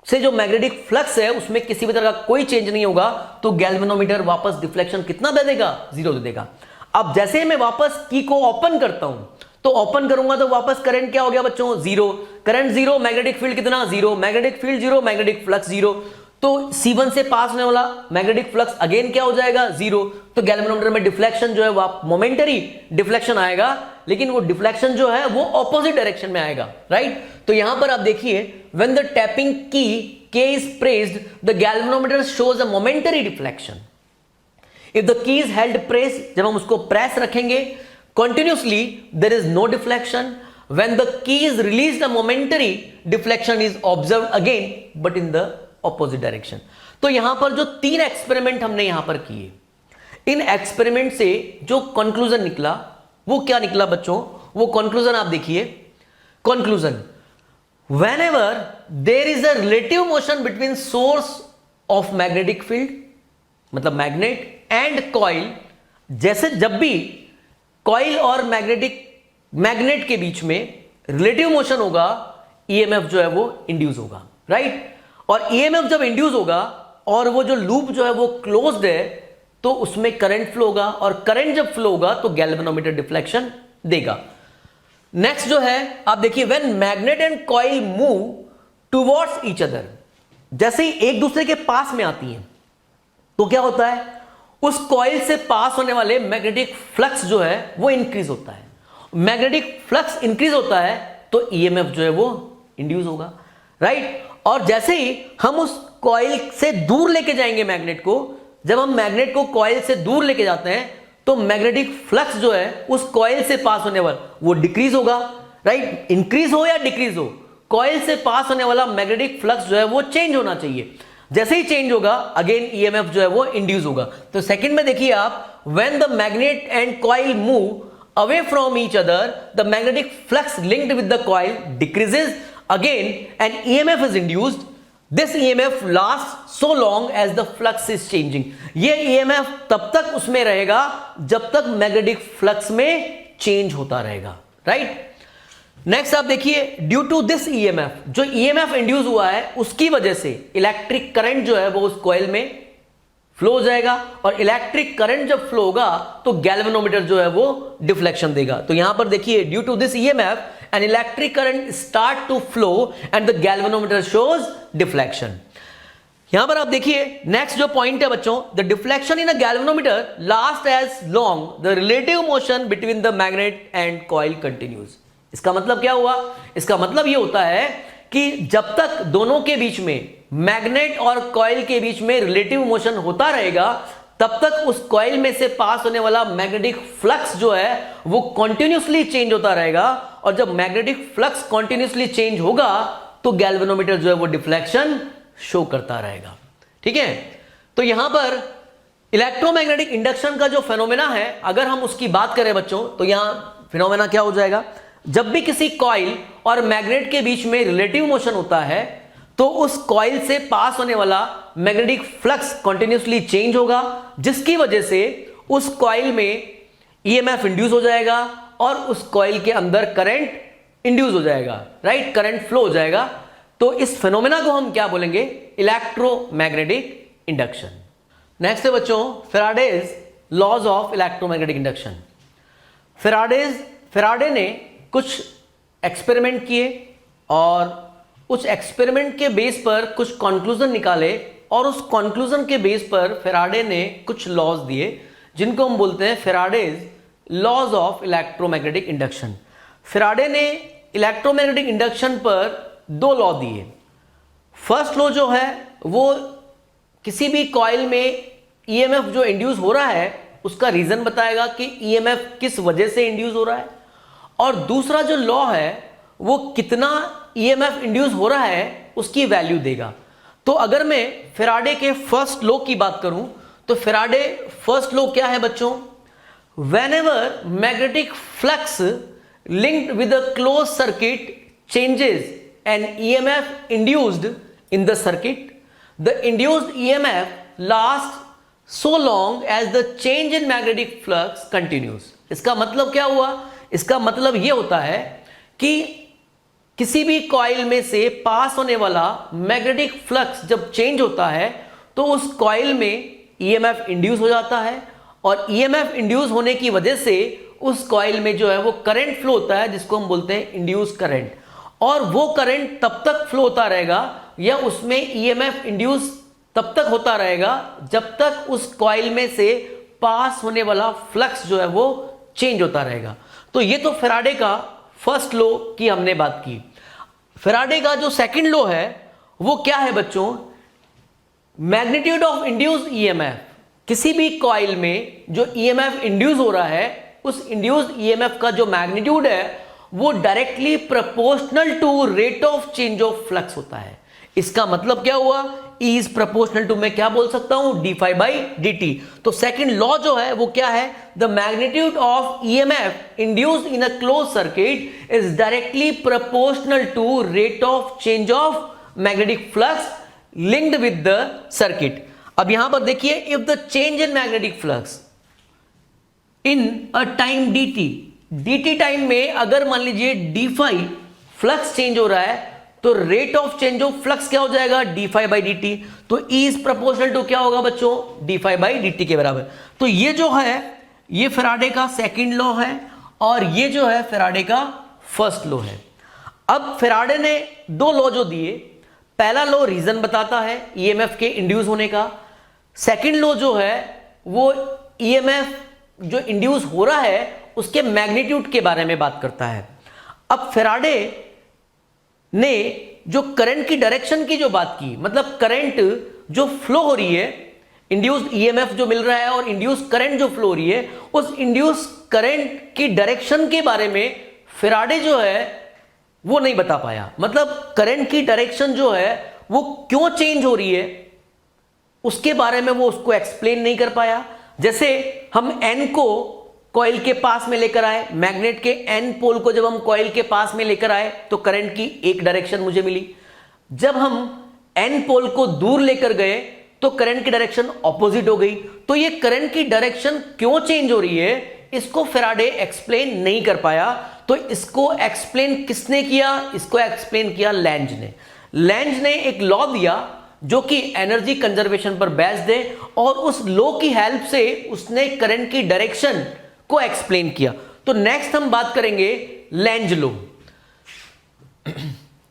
से जो मैग्नेटिक फ्लक्स है उसमें किसी भी तरह का कोई चेंज नहीं होगा, तो गैल्वेनोमीटर वापस डिफ्लेक्शन कितना दे देगा, जीरो दे देगा। अब जैसे मैं वापस की को ओपन करता हूं तो ओपन करूंगा तो वापस करंट क्या हो गया बच्चों, zero, current zero, magnetic field कितना, zero, magnetic field zero, magnetic flux zero, तो C1 से पास होने वाला मैग्नेटिक फ्लक्स अगेन क्या हो जाएगा, जीरो। तो गैल्वेनोमीटर में डिफ्लेक्शन जो है वो मोमेंटरी डिफ्लेक्शन आएगा, लेकिन वो डिफ्लेक्शन जो है वो ऑपोजिट डायरेक्शन में आएगा, राइट। तो यहां पर आप देखिए व्हेन द टैपिंग की K is pressed, the galvanometer shows a momentary deflection. If the key is held pressed, जब हम उसको प्रेस रखेंगे continuously, there is no deflection. When the key is released, a momentary deflection is observed again, but in the opposite direction. तो यहां पर जो तीन एक्सपेरिमेंट हमने यहां पर किए, इन एक्सपेरिमेंट से जो कंक्लूजन निकला वो क्या निकला बच्चों, वो कंक्लूजन आप देखिए। Conclusion, whenever there is a relative motion between source of magnetic field, मतलब मैग्नेट एंड कॉइल, जैसे जब भी कॉइल और मैग्नेट के बीच में रिलेटिव मोशन होगा EMF जो है वो इंड्यूस होगा, राइट। और EMF जब इंड्यूस होगा और वो जो लूप जो है वो क्लोज्ड है तो उसमें करंट फ्लो होगा, और करंट जब फ्लो होगा तो गैल्वेनोमीटर डिफ्लेक्शन देगा। नेक्स्ट जो है आप देखिए, when magnet and coil move towards each other, जैसे ही एक दूसरे के पास में आती हैं तो क्या होता है, उस कॉइल से पास होने वाले मैग्नेटिक फ्लक्स जो है वो इंक्रीज होता है। मैग्नेटिक फ्लक्स इंक्रीज होता है तो ईएमएफ जो है वो इंड्यूस होगा, राइट। और जैसे ही हम उस कॉइल से दूर लेके जाएंगे मैग्नेट को, जब हम मैग्नेट को कॉइल से दूर लेके जाते हैं तो मैग्नेटिक फ्लक्स जो है उस कॉइल से पास होने वाला वो डिक्रीज होगा, राइट। इंक्रीज हो या डिक्रीज हो, कॉइल से पास होने वाला मैग्नेटिक फ्लक्स जो है वो चेंज होना चाहिए। जैसे ही चेंज होगा अगेन ईएमएफ जो है वो इंड्यूस होगा। तो सेकंड में देखिए आप, when the magnet and coil move away from each other the magnetic flux linked with the coil decreases again and EMF is induced. This EMF last so long as the flux is changing. ये ईएमएफ तब तक उसमें रहेगा जब तक मैग्नेटिक फ्लक्स में चेंज होता रहेगा, राइट। नेक्स्ट आप देखिए, ड्यू टू दिस ईएमएफ, जो ईएमएफ इंड्यूस हुआ है उसकी वजह से इलेक्ट्रिक करंट जो है वो उस कॉइल में फ्लो हो जाएगा, और इलेक्ट्रिक करंट जब फ्लो होगा तो गैल्वेनोमीटर जो है वो डिफ्लेक्शन देगा। तो यहां पर देखिए, due to this EMF an electric current start to flow and the galvanometer shows deflection. यहां पर आप देखिए नेक्स्ट जो पॉइंट है बच्चों, the deflection in a galvanometer last as long the relative motion between the magnet and coil continues. इसका मतलब क्या हुआ? इसका मतलब यह होता है कि जब तक दोनों के बीच में, मैग्नेट और कॉइल के बीच में रिलेटिव मोशन होता रहेगा, तब तक उस कॉइल में से पास होने वाला मैग्नेटिक फ्लक्स जो है वो कंटिन्यूअसली चेंज होता रहेगा, और जब मैग्नेटिक फ्लक्स कंटिन्यूअसली चेंज होगा तो गैल्वेनोमीटर जो है वो डिफ्लेक्शन शो करता रहेगा, ठीक है। तो यहां पर इलेक्ट्रोमैग्नेटिक इंडक्शन का जो फेनोमेना है, अगर हम उसकी बात करें बच्चों, तो यहां फेनोमेना क्या हो जाएगा, जब भी किसी कॉइल और मैग्नेट के बीच में रिलेटिव मोशन होता है तो उस कॉइल से पास होने वाला मैग्नेटिक फ्लक्स कंटिन्यूअसली चेंज होगा, जिसकी वजह से उस कॉइल में ईएमएफ इंड्यूस हो जाएगा और उस कॉइल के अंदर करंट इंड्यूस हो जाएगा, राइट, करंट फ्लो हो जाएगा। तो इस फेनोमेना को हम क्या बोलेंगे? Electromagnetic induction. नेक्स्ट है बच्चों Faraday's laws of electromagnetic induction. Faraday ने कुछ एक्सपेरिमेंट किए और उस एक्सपेरिमेंट के बेस पर कुछ कंक्लूजन निकाले, और उस कंक्लूजन के बेस पर फैराडे ने कुछ लॉज दिए जिनको हम बोलते हैं Faraday's laws of electromagnetic induction. Faraday ने इलेक्ट्रोमैग्नेटिक इंडक्शन पर दो लॉ दिए। फर्स्ट लॉ जो है वो किसी भी कॉइल में ईएमएफ जो इंड्यूस हो रहा है उसका रीजन बताएगा कि ईएमएफ किस वजह से इंड्यूस हो रहा है, और दूसरा जो लॉ है वो कितना ईएमएफ इंड्यूस हो रहा है उसकी वैल्यू देगा। तो अगर मैं फैराडे के फर्स्ट लॉ की बात करूं तो फैराडे फर्स्ट लॉ क्या है बच्चों? Whenever magnetic flux linked with a close circuit changes an EMF induced in the circuit, the induced EMF last so long as the change in magnetic flux continues। इसका मतलब क्या हुआ? इसका मतलब यह होता है कि किसी भी कॉइल में से पास होने वाला मैग्नेटिक फ्लक्स जब चेंज होता है तो उस कॉइल में ईएमएफ इंड्यूस हो जाता है, और ईएमएफ इंड्यूस होने की वजह से उस कॉइल में जो है वो करंट फ्लो होता है जिसको हम बोलते हैं इंड्यूस करंट, और वो करंट तब तक फ्लो होता रहेगा या उसमें ईएमएफ इंड्यूस तब तक होता रहेगा जब तक उस कॉइल में से पास होने वाला फ्लक्स जो है वो चेंज होता रहेगा। तो ये तो फैराडे का फर्स्ट लॉ की हमने बात की। फैराडे का जो सेकंड लॉ है वो क्या है बच्चों? Magnitude of induced EMF. किसी भी कॉइल में जो ईएमएफ इंड्यूस हो रहा है उस इंड्यूस्ड ईएमएफ का जो मैग्नीट्यूड है वो directly proportional to rate of change of flux होता है। इसका मतलब क्या हुआ? E इज प्रोपोर्शनल टू, मैं क्या बोल सकता हूं? d∅ by dt। तो सेकंड लॉ जो है वो क्या है? The magnitude of EMF induced in a close circuit is directly proportional to rate of change of magnetic flux linked with the circuit. अब यहां पर देखिए, if the change in magnetic flux in a time dt time में अगर मान लीजिए d∅ फ्लक्स चेंज हो रहा है तो rate of change of flux क्या हो जाएगा? d∅ by dt। तो E इज प्रोपोर्शनल टू क्या होगा बच्चों? d∅ by dt के बराबर। तो ये जो है ये फैराडे का सेकंड लॉ है और ये जो है फैराडे का फर्स्ट लॉ है। अब फैराडे ने दो लॉ जो दिए, पहला लॉ रीजन बताता है ईएमएफ के इंड्यूस होने का, सेकंड लॉ जो है वो ईएमएफ जो इंड्यूस हो रहा है उसके मैग्नीट्यूड के बारे में बात करता है। अब फैराडे ने जो करंट की डायरेक्शन की जो बात की, मतलब करंट जो फ्लो हो रही है, इंड्यूस्ड ईएमएफ जो मिल रहा है और इंड्यूस करंट जो फ्लो हो रही है, उस इंड्यूस करंट की डायरेक्शन के बारे में फैराडे जो है वो नहीं बता पाया। मतलब करंट की डायरेक्शन जो है वो क्यों चेंज हो रही है उसके बारे में वो उसको एक्सप्लेन नहीं कर पाया। जैसे हम एन को कॉइल के पास में लेकर आए, मैग्नेट के एन पोल को जब हम कॉइल के पास में लेकर आए तो करंट की एक डायरेक्शन मुझे मिली। जब हम एन पोल को दूर लेकर गए तो करंट की डायरेक्शन ऑपोजिट हो गई। तो ये करंट की डायरेक्शन क्यों चेंज हो रही है इसको फैराडे एक्सप्लेन नहीं कर पाया। तो इसको एक्सप्लेन किसने किया? इसको एक्सप्लेन किया लेंज ने। लेंज ने एक लॉ दिया जो कि एनर्जी कंजर्वेशन पर बेस्ड है और उस लॉ की हेल्प से उसने करंट की डायरेक्शन को एक्सप्लेन किया। तो नेक्स्ट हम बात करेंगे लेंज लॉ।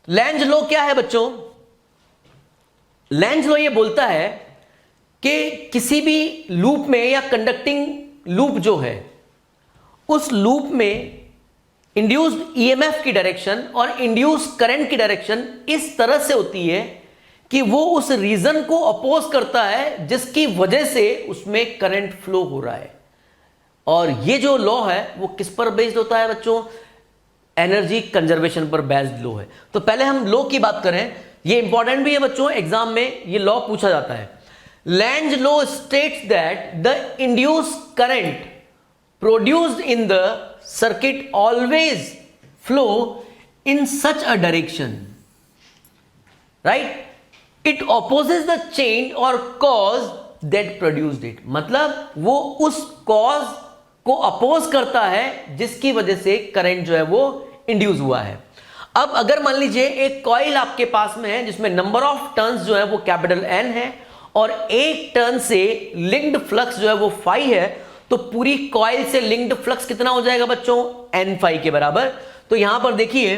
लेंज लॉ क्या है बच्चों? लेंज लॉ ये बोलता है कि किसी भी लूप में या कंडक्टिंग लूप जो है उस लूप में इंड्यूस्ड ईएमएफ की डायरेक्शन और इंड्यूस करंट की डायरेक्शन इस तरह से होती है कि वो उस रीजन को अपोज करता है जिसकी वजह से उसमें करंट फ्लो हो रहा है। और ये जो लॉ है वो किस पर बेस्ड होता है बच्चों? एनर्जी कंजर्वेशन पर बेस्ड लॉ है। तो पहले हम लॉ की बात करें, ये इंपॉर्टेंट भी है बच्चों, एग्जाम में ये लॉ पूछा जाता है। Lenz law states that the induce current produced in the circuit always flow in such a direction, right, it opposes the change और कॉज दैट प्रोड्यूस्ड इट। मतलब वो उस कॉज को अपोज करता है जिसकी वजह से करंट जो है वो इंड्यूस हुआ है। अब अगर मान लीजिए एक कॉइल आपके पास में है जिसमें नंबर ऑफ टर्न्स जो है वो कैपिटल एन है और एक टर्न से लिंक्ड फ्लक्स जो है वो फाई है, तो पूरी कॉइल से लिंक्ड फ्लक्स कितना हो जाएगा बच्चों? एन फाई के बराबर। तो यहां पर देखिए,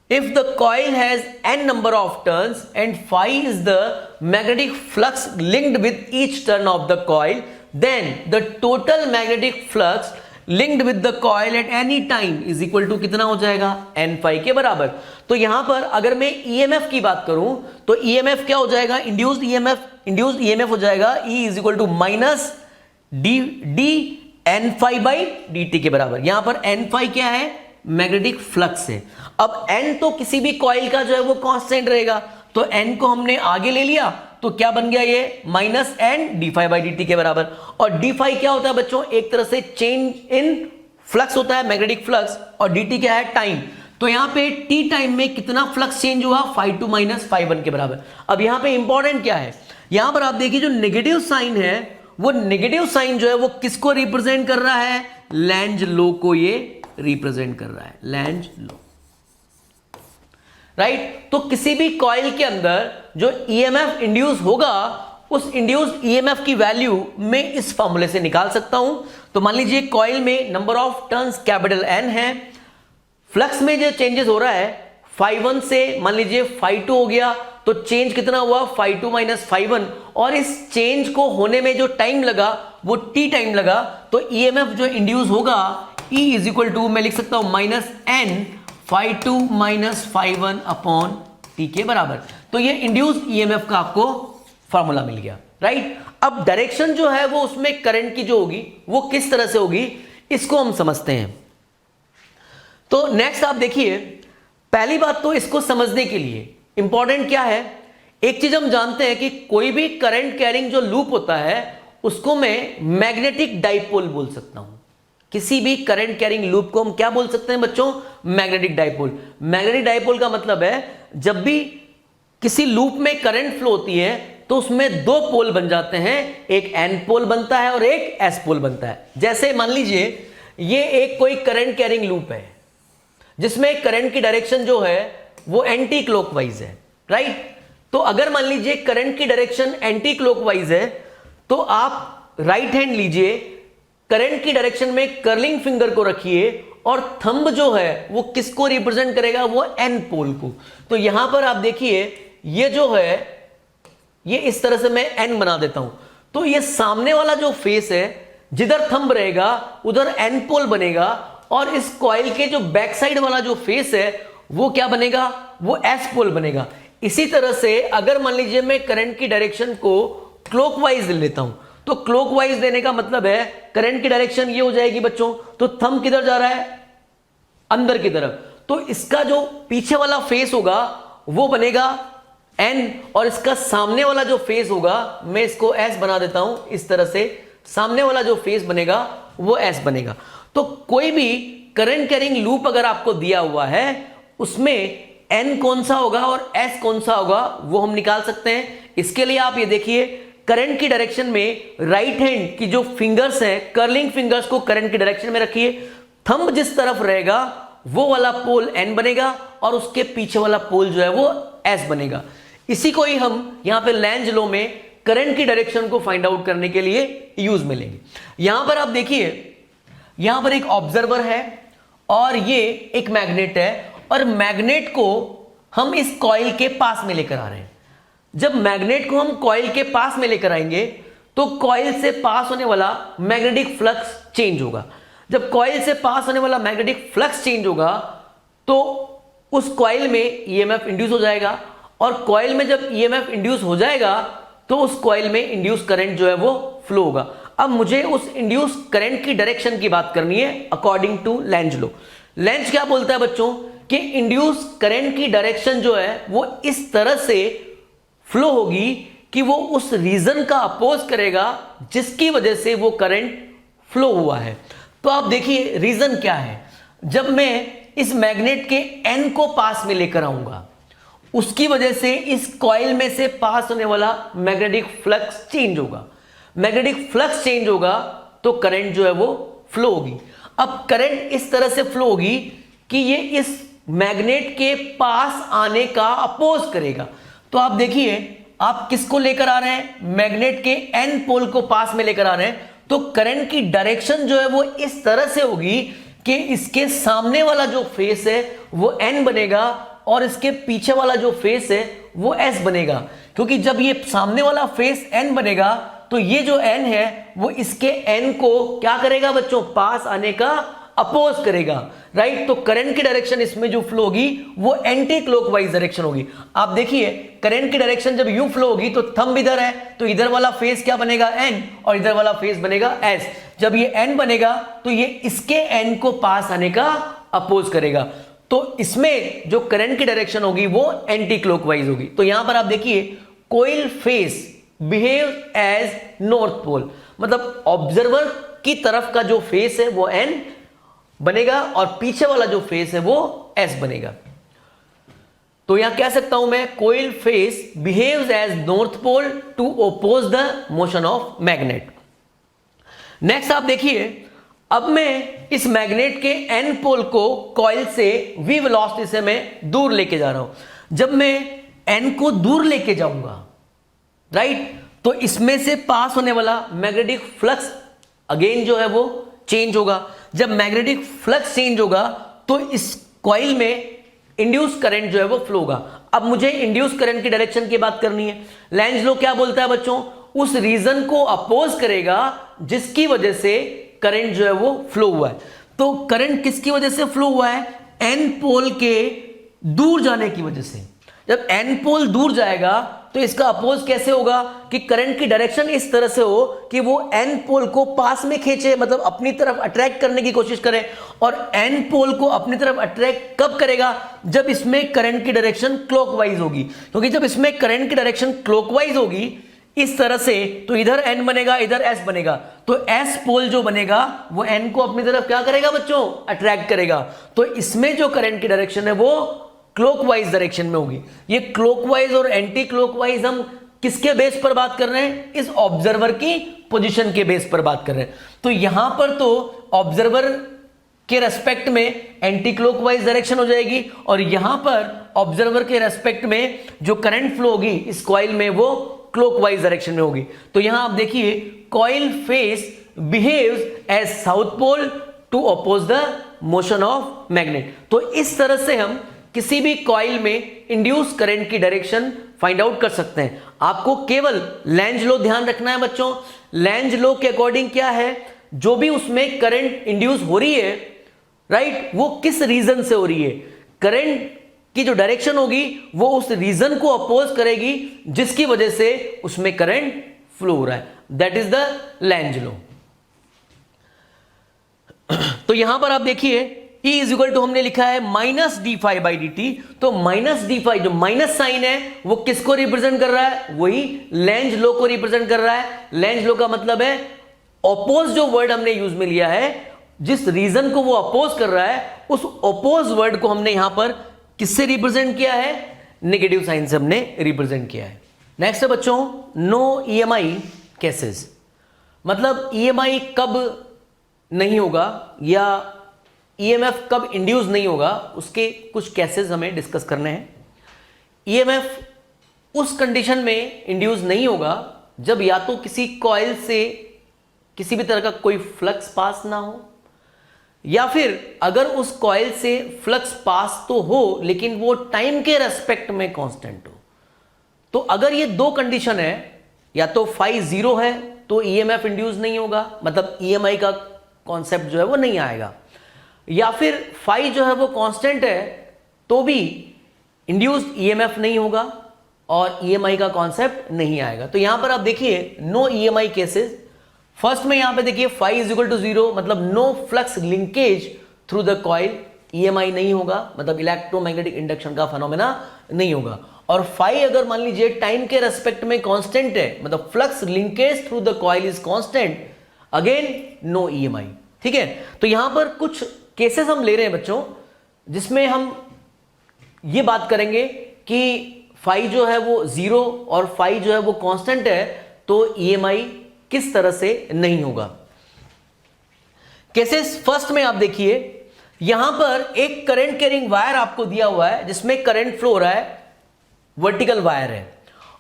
if the coil has n number of turns and phi is the magnetic flux linked with each turn of the coil, then the total magnetic flux linked with the coil at any time is equal to कितना हो जाएगा? n phi के बराबर। तो यहां पर अगर मैं EMF की बात करूं तो EMF क्या हो जाएगा? इंड्यूस्ड EMF हो जाएगा E is equal to minus d n phi by dt के बराबर। यहां पर n phi क्या है? मैग्नेटिक फ्लक्स है। अब n तो किसी भी कॉइल का जो है वो कांस्टेंट रहेगा, तो n को हमने आगे ले लिया तो क्या बन गया? ये minus n D phi by D T के बराबर। और डी फाई क्या होता है बच्चों? एक तरह से चेंज इन फ्लक्स होता है, मैग्नेटिक फ्लक्स, और डी टी क्या है? टाइम। तो यहां पे t टाइम में कितना फ्लक्स चेंज हुआ? Phi two minus phi one के बराबर। अब यहां पे इंपॉर्टेंट क्या है? यहां पर आप देखिए जो नेगेटिव साइन है वो नेगेटिव साइन जो है वो किसको रिप्रेजेंट कर रहा है? लेंज लॉ को ये रिप्रेजेंट कर रहा है, लेंज लॉ, राइट। तो किसी भी कॉइल के अंदर जो ईएमएफ इंड्यूस होगा उस इंड्यूस्ड ईएमएफ की वैल्यू मैं इस फॉर्मूले से निकाल सकता हूं। तो मान लीजिए कॉइल में number of turns capital N है, फ्लक्स में जो चेंजेस हो रहा है फाई वन से मान लीजिए फाई टू हो गया, तो चेंज कितना हुआ? Phi two minus phi one. और इस चेंज को होने में जो टाइम लगा वो टी टाइम लगा। तो ईएमएफ जो इंड्यूस होगा E इज इक्वल टू मैं लिख सकता हूं minus N phi two minus phi one upon T के बराबर। तो ये इंड्यूस ईएमएफ का आपको फॉर्मूला मिल गया, राइट। अब डायरेक्शन जो है वो उसमें करंट की जो होगी वो किस तरह से होगी इसको हम समझते हैं। तो नेक्स्ट आप देखिए, पहली बात तो इसको समझने के लिए इंपॉर्टेंट क्या है? एक चीज हम जानते हैं कि कोई भी करंट कैरिंग जो लूप होता है उसको मैं मैग्नेटिक डाइपोल बोल सकता हूं। किसी भी करंट कैरिंग लूप को हम क्या बोल सकते हैं बच्चों? Magnetic dipole. मैग्नेटिक डाइपोल का मतलब है जब भी किसी लूप में करंट फ्लो होती है तो उसमें दो पोल बन जाते हैं, एक एन पोल बनता है और एक एस पोल बनता है। जैसे मान लीजिए ये एक कोई करंट कैरिंग लूप है जिसमें करंट की डायरेक्शन जो है वो एंटी क्लॉकवाइज है, राइट। तो अगर मान लीजिए करंट की डायरेक्शन एंटी क्लॉकवाइज है तो आप राइट हैंड लीजिए, करंट की डायरेक्शन में कर्लिंग फिंगर को रखिए और थंब जो है वो किसको रिप्रेजेंट करेगा? वो एन पोल को। तो यहां पर आप देखिए ये जो है ये इस तरह से मैं एन बना देता हूं। तो ये सामने वाला जो फेस है, जिधर थंब रहेगा उधर एन पोल बनेगा, और इस कॉइल के जो बैक साइड वाला जो फेस है वो क्या बनेगा, वो एस पोल बनेगा। इसी तरह से अगर मान लीजिए मैं करंट की डायरेक्शन को क्लॉकवाइज लेता हूं, तो क्लॉकवाइज देने का मतलब है करंट की डायरेक्शन ये हो जाएगी बच्चों, तो थंब किधर जा रहा है, अंदर की तरफ, तो इसका जो पीछे वाला फेस होगा वो बनेगा एन, और इसका सामने वाला जो फेस होगा, मैं इसको एस बना देता हूं इस तरह से, सामने वाला जो फेस बनेगा वो एस बनेगा। तो कोई भी करंट कैरिंग लूप अगर आपको दिया हुआ है उसमें एन कौन सा होगा और एस कौन सा होगा वो हम निकाल सकते हैं। इसके लिए आप ये देखिए, करंट की डायरेक्शन में राइट हैंड की जो फिंगर्स हैं, कर्लिंग फिंगर्स को करंट की डायरेक्शन में रखिए, थंब जिस तरफ रहेगा वो वाला पोल एन बनेगा और उसके पीछे वाला पोल जो है वो एस बनेगा। इसी को ही हम यहां पे लेंज लॉ में करंट की डायरेक्शन को फाइंड आउट करने के लिए यूज में लेंगे। यहां पर आप देखिए, यहां पर एक ऑब्जर्वर है और ये एक मैग्नेट है, और मैग्नेट को हम इस कॉइल के पास में लेकर आ रहे हैं। जब मैग्नेट को हम कॉइल के पास में लेकर आएंगे तो कॉइल से पास होने वाला मैग्नेटिक फ्लक्स चेंज होगा। जब कॉइल से पास होने वाला मैग्नेटिक फ्लक्स चेंज होगा तो उस कॉइल में ईएमएफ इंड्यूस हो जाएगा, और कॉइल में जब ईएमएफ इंड्यूस हो जाएगा तो उस कॉइल में इंड्यूस करंट जो है वो फ्लो होगा। अब मुझे उस इंड्यूस करंट की डायरेक्शन की बात करनी है according to Lenz law. Lenz क्या बोलता है बच्चों कि इंड्यूस करंट की डायरेक्शन जो है वो इस तरह से फ्लो होगी कि वो उस रीजन का अपोज करेगा जिसकी वजह से वो करंट फ्लो हुआ है। तो आप देखिए रीजन क्या है, जब मैं इस मैग्नेट के एन को पास में लेकर आऊंगा उसकी वजह से इस कॉइल में से पास होने वाला मैग्नेटिक फ्लक्स चेंज होगा। मैग्नेटिक फ्लक्स चेंज होगा तो करंट जो है वो फ्लो होगी। अब करंट इस तरह से फ्लो होगी कि ये इस मैग्नेट के पास आने का अपोज करेगा। तो आप देखिए, आप किसको लेकर आ रहे हैं, मैग्नेट के एन पोल को पास में लेकर आ रहे हैं, तो करंट की डायरेक्शन जो है वो इस तरह से होगी कि इसके सामने वाला जो फेस है वो एन बनेगा और इसके पीछे वाला जो फेस है वो एस बनेगा। क्योंकि जब ये सामने वाला फेस एन बनेगा तो ये जो एन है वो इसके एन को क्या करेगा बच्चों, पास आने का अपोज करेगा, राइट। तो करंट की डायरेक्शन इसमें जो फ्लो होगी वो एंटी क्लॉकवाइज डायरेक्शन होगी। आप देखिए, करंट की डायरेक्शन जब यू फ्लो होगी तो थंब इधर है तो इधर वाला फेस क्या बनेगा, एन, और इधर वाला फेस बनेगा एस। जब ये एन बनेगा तो ये इसके एन को पास आने का अपोज करेगा। तो इसमें जो करंट की डायरेक्शन होगी वो एंटी क्लॉकवाइज होगी। तो यहां पर आप देखिए, coil face behave as north pole, मतलब ऑब्जर्वर की तरफ का जो फेस है वो एन बनेगा और पीछे वाला जो फेस है वो एस बनेगा। तो यहां कह सकता हूं मैं, coil face behaves as north pole to oppose the motion of magnet. Next आप देखिए, अब मैं इस मैग्नेट के एन पोल को कॉइल से v वेलोसिटी से मैं दूर लेके जा रहा हूं। जब मैं एन को दूर लेके जाऊंगा, राइट, तो इसमें से पास होने वाला मैग्नेटिक फ्लक्स अगेन जो है वो चेंज होगा। जब मैग्नेटिक फ्लक्स चेंज होगा तो इस कॉइल में इंड्यूस करंट जो है वो फ्लो होगा। अब मुझे इंड्यूस करंट की डायरेक्शन की बात करनी है। लेंज लॉ क्या बोलता है बच्चों, उस रीजन को अपोज करेगा जिसकी वजह से करंट जो है वो फ्लो हुआ है। तो करंट किसकी वजह से फ्लो हुआ है, एन पोल के दूर जाने की वजह से। जब एन पोल दूर जाएगा तो इसका अपोज कैसे होगा कि करंट की डायरेक्शन इस तरह से हो कि वो एन पोल को पास में खींचे, मतलब अपनी तरफ अट्रैक्ट करने की कोशिश करे। और एन पोल को अपनी तरफ अट्रैक्ट कब करेगा, जब इसमें करंट की डायरेक्शन क्लॉकवाइज होगी। क्योंकि जब इसमें करंट की डायरेक्शन क्लॉकवाइज होगी इस तरह से, तो इधर एन बनेगा, इधर एस बनेगा। तो एस पोल जो बनेगा वो एन को अपनी तरफ क्या करेगा बच्चों, अट्रैक्ट करेगा। तो इसमें जो करंट की डायरेक्शन है वो क्लॉकवाइज डायरेक्शन में होगी। ये क्लॉकवाइज और एंटी क्लॉकवाइज हम किसके बेस पर बात कर रहे हैं, इस ऑब्जर्वर की पोजीशन के बेस पर बात कर रहे हैं। तो यहां पर तो ऑब्जर्वर के रेस्पेक्ट में एंटी क्लॉकवाइज डायरेक्शन हो जाएगी, और यहां पर ऑब्जर्वर के रेस्पेक्ट में जो करंट फ्लो होगी इस कॉइल में वो क्लॉकवाइज डायरेक्शन में होगी। तो यहां आप देखिए, coil face behaves as south pole to oppose the motion of magnet. तो इस तरह से हम किसी भी कॉइल में इंड्यूस करंट की डायरेक्शन फाइंड आउट कर सकते हैं। आपको केवल लेंज लो ध्यान रखना है बच्चों। लेंज लो के अकॉर्डिंग क्या है, जो भी उसमें करंट इंड्यूस हो रही है, राइट, वो किस रीजन से हो रही है, करंट की जो डायरेक्शन होगी वो उस रीजन को अपोज करेगी जिसकी वजह से उसमें करंट फ्लो हो रहा है। That is the Lenz law. तो यहां पर आप देखिए E इज इक्वल टू हमने लिखा है minus D phi by D T. तो माइनस डी फाई जो माइनस साइन है वो किसको रिप्रेजेंट कर रहा है, वही लेंज लो को रिप्रेजेंट कर रहा है। लेंज लो का मतलब है अपोज, जो वर्ड हमने यूज में लिया है, जिस रीजन को वो अपोज कर रहा है उस अपोज वर्ड को हमने यहां पर किससे रिप्रेजेंट किया है, नेगेटिव साइन से हमने रिप्रेजेंट किया है। नेक्स्ट है बच्चों नो ईएमआई केसेस। मतलब ईएमआई कब नहीं होगा या ईएमएफ कब इंड्यूस नहीं होगा, उसके कुछ केसेस हमें डिस्कस करने हैं। ईएमएफ उस कंडीशन में इंड्यूस नहीं होगा जब या तो किसी कॉइल से किसी भी तरह का कोई फ्लक्स पास ना हो, या फिर अगर उस कॉइल से फ्लक्स पास तो हो लेकिन वो टाइम के रेस्पेक्ट में कांस्टेंट हो। तो अगर ये दो कंडीशन है, या तो फाई जीरो है तो ईएमएफ इंड्यूस नहीं होगा, मतलब ईएमआई का कॉन्सेप्ट जो है वो नहीं आएगा, या फिर फाई जो है वो कांस्टेंट है तो भी इंड्यूस्ड ईएमएफ नहीं होगा और ईएमआई का कॉन्सेप्ट नहीं आएगा। तो यहां पर आप देखिए नो ईएमआई केसेस। फर्स्ट में यहां पे देखिए phi is equal to zero, मतलब no flux linkage through the coil, EMI नहीं होगा, मतलब इलेक्ट्रोमैग्नेटिक इंडक्शन का फिनोमेना नहीं होगा। और फाई अगर मान लीजिए टाइम के रेस्पेक्ट में कांस्टेंट है, मतलब flux linkage through the coil is constant, again no EMI. ठीक है, तो यहां पर कुछ केसेस हम ले रहे हैं बच्चों जिसमें हम ये बात करेंगे कि फाई जो है वो जीरो और फाई जो है वो कांस्टेंट है, तो ईएमआई किस तरह से नहीं होगा। केसेस फर्स्ट में आप देखिए, यहां पर एक करंट कैरिंग वायर आपको दिया हुआ है जिसमें करंट फ्लो हो रहा है, वर्टिकल वायर है,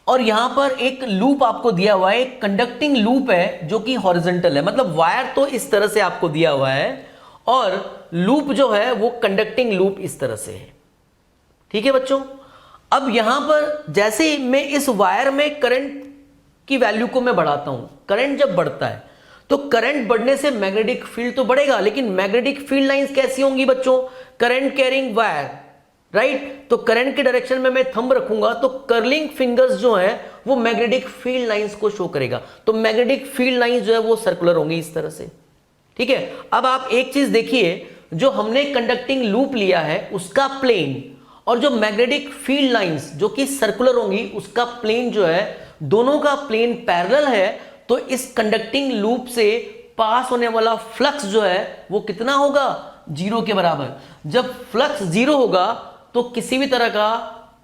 और यहां पर एक लूप आपको दिया हुआ है, एक कंडक्टिंग लूप है जो कि हॉरिजॉन्टल है, मतलब वायर तो इस तरह से आपको दिया हुआ है और लूप जो है वो कंडक्टिंग लूप इस तरह से है। ठीक है बच्चों, अब यहां पर जैसे मैं इस वायर में करंट की वैल्यू को मैं बढ़ाता हूं, करंट जब बढ़ता है तो करंट बढ़ने से मैग्नेटिक फील्ड तो बढ़ेगा, लेकिन मैग्नेटिक फील्ड लाइंस कैसी होंगी बच्चों, करंट कैरिंग वायर, राइट। तो करंट के डायरेक्शन में मैं थंब रखूंगा तो कर्लिंग फिंगर्स जो है वो मैग्नेटिक फील्ड लाइंस को शो करेगा, तो मैग्नेटिक फील्ड लाइंस जो है वो सर्कुलर होंगी इस तरह से। ठीक है, अब आप एक चीज देखिए, जो हमने कंडक्टिंग लूप लिया है उसका प्लेन और जो मैग्नेटिक फील्ड लाइंस जो कि सर्कुलर होंगी उसका प्लेन जो है, दोनों का प्लेन पैरेलल है, तो इस कंडक्टिंग लूप से पास होने वाला फ्लक्स जो है वो कितना होगा, जीरो के बराबर। जब फ्लक्स जीरो होगा तो किसी भी तरह का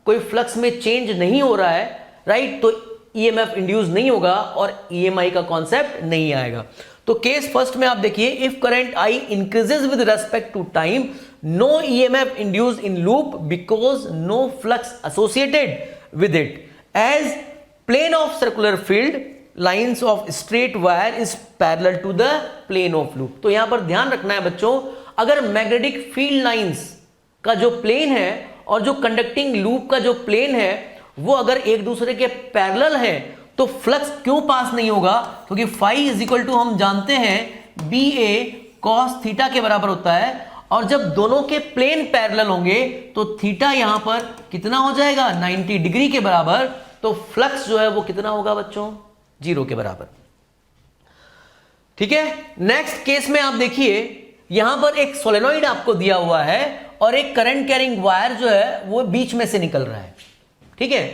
कोई फ्लक्स में चेंज नहीं हो रहा है, राइट, तो ईएमएफ इंड्यूस नहीं होगा और ईएमआई का कॉन्सेप्ट नहीं आएगा। तो केस फर्स्ट में आप देखिए, if current I increases with respect to time, no EMF induce in loop because no flux associated with it, as plane of circular field lines of straight wire is parallel to the plane of loop. तो यहां पर ध्यान रखना है बच्चों, अगर मैग्नेटिक फील्ड लाइंस का जो प्लेन है और जो कंडक्टिंग लूप का जो प्लेन है वो अगर एक दूसरे के पैरेलल है तो फ्लक्स क्यों पास नहीं होगा, क्योंकि फाई इज इक्वल टू हम जानते हैं बी ए कॉस थीटा के बराबर होता है, और जब दोनों के प्लेन पैरेलल होंगे तो थीटा यहां पर कितना हो जाएगा, 90 डिग्री के बराबर, तो फ्लक्स जो है वो कितना होगा बच्चों, जीरो के बराबर। ठीक है, नेक्स्ट केस में आप देखिए, यहां पर एक सोलेनॉइड आपको दिया हुआ है और एक करंट कैरिंग वायर जो है वो बीच में से निकल रहा है। ठीक है,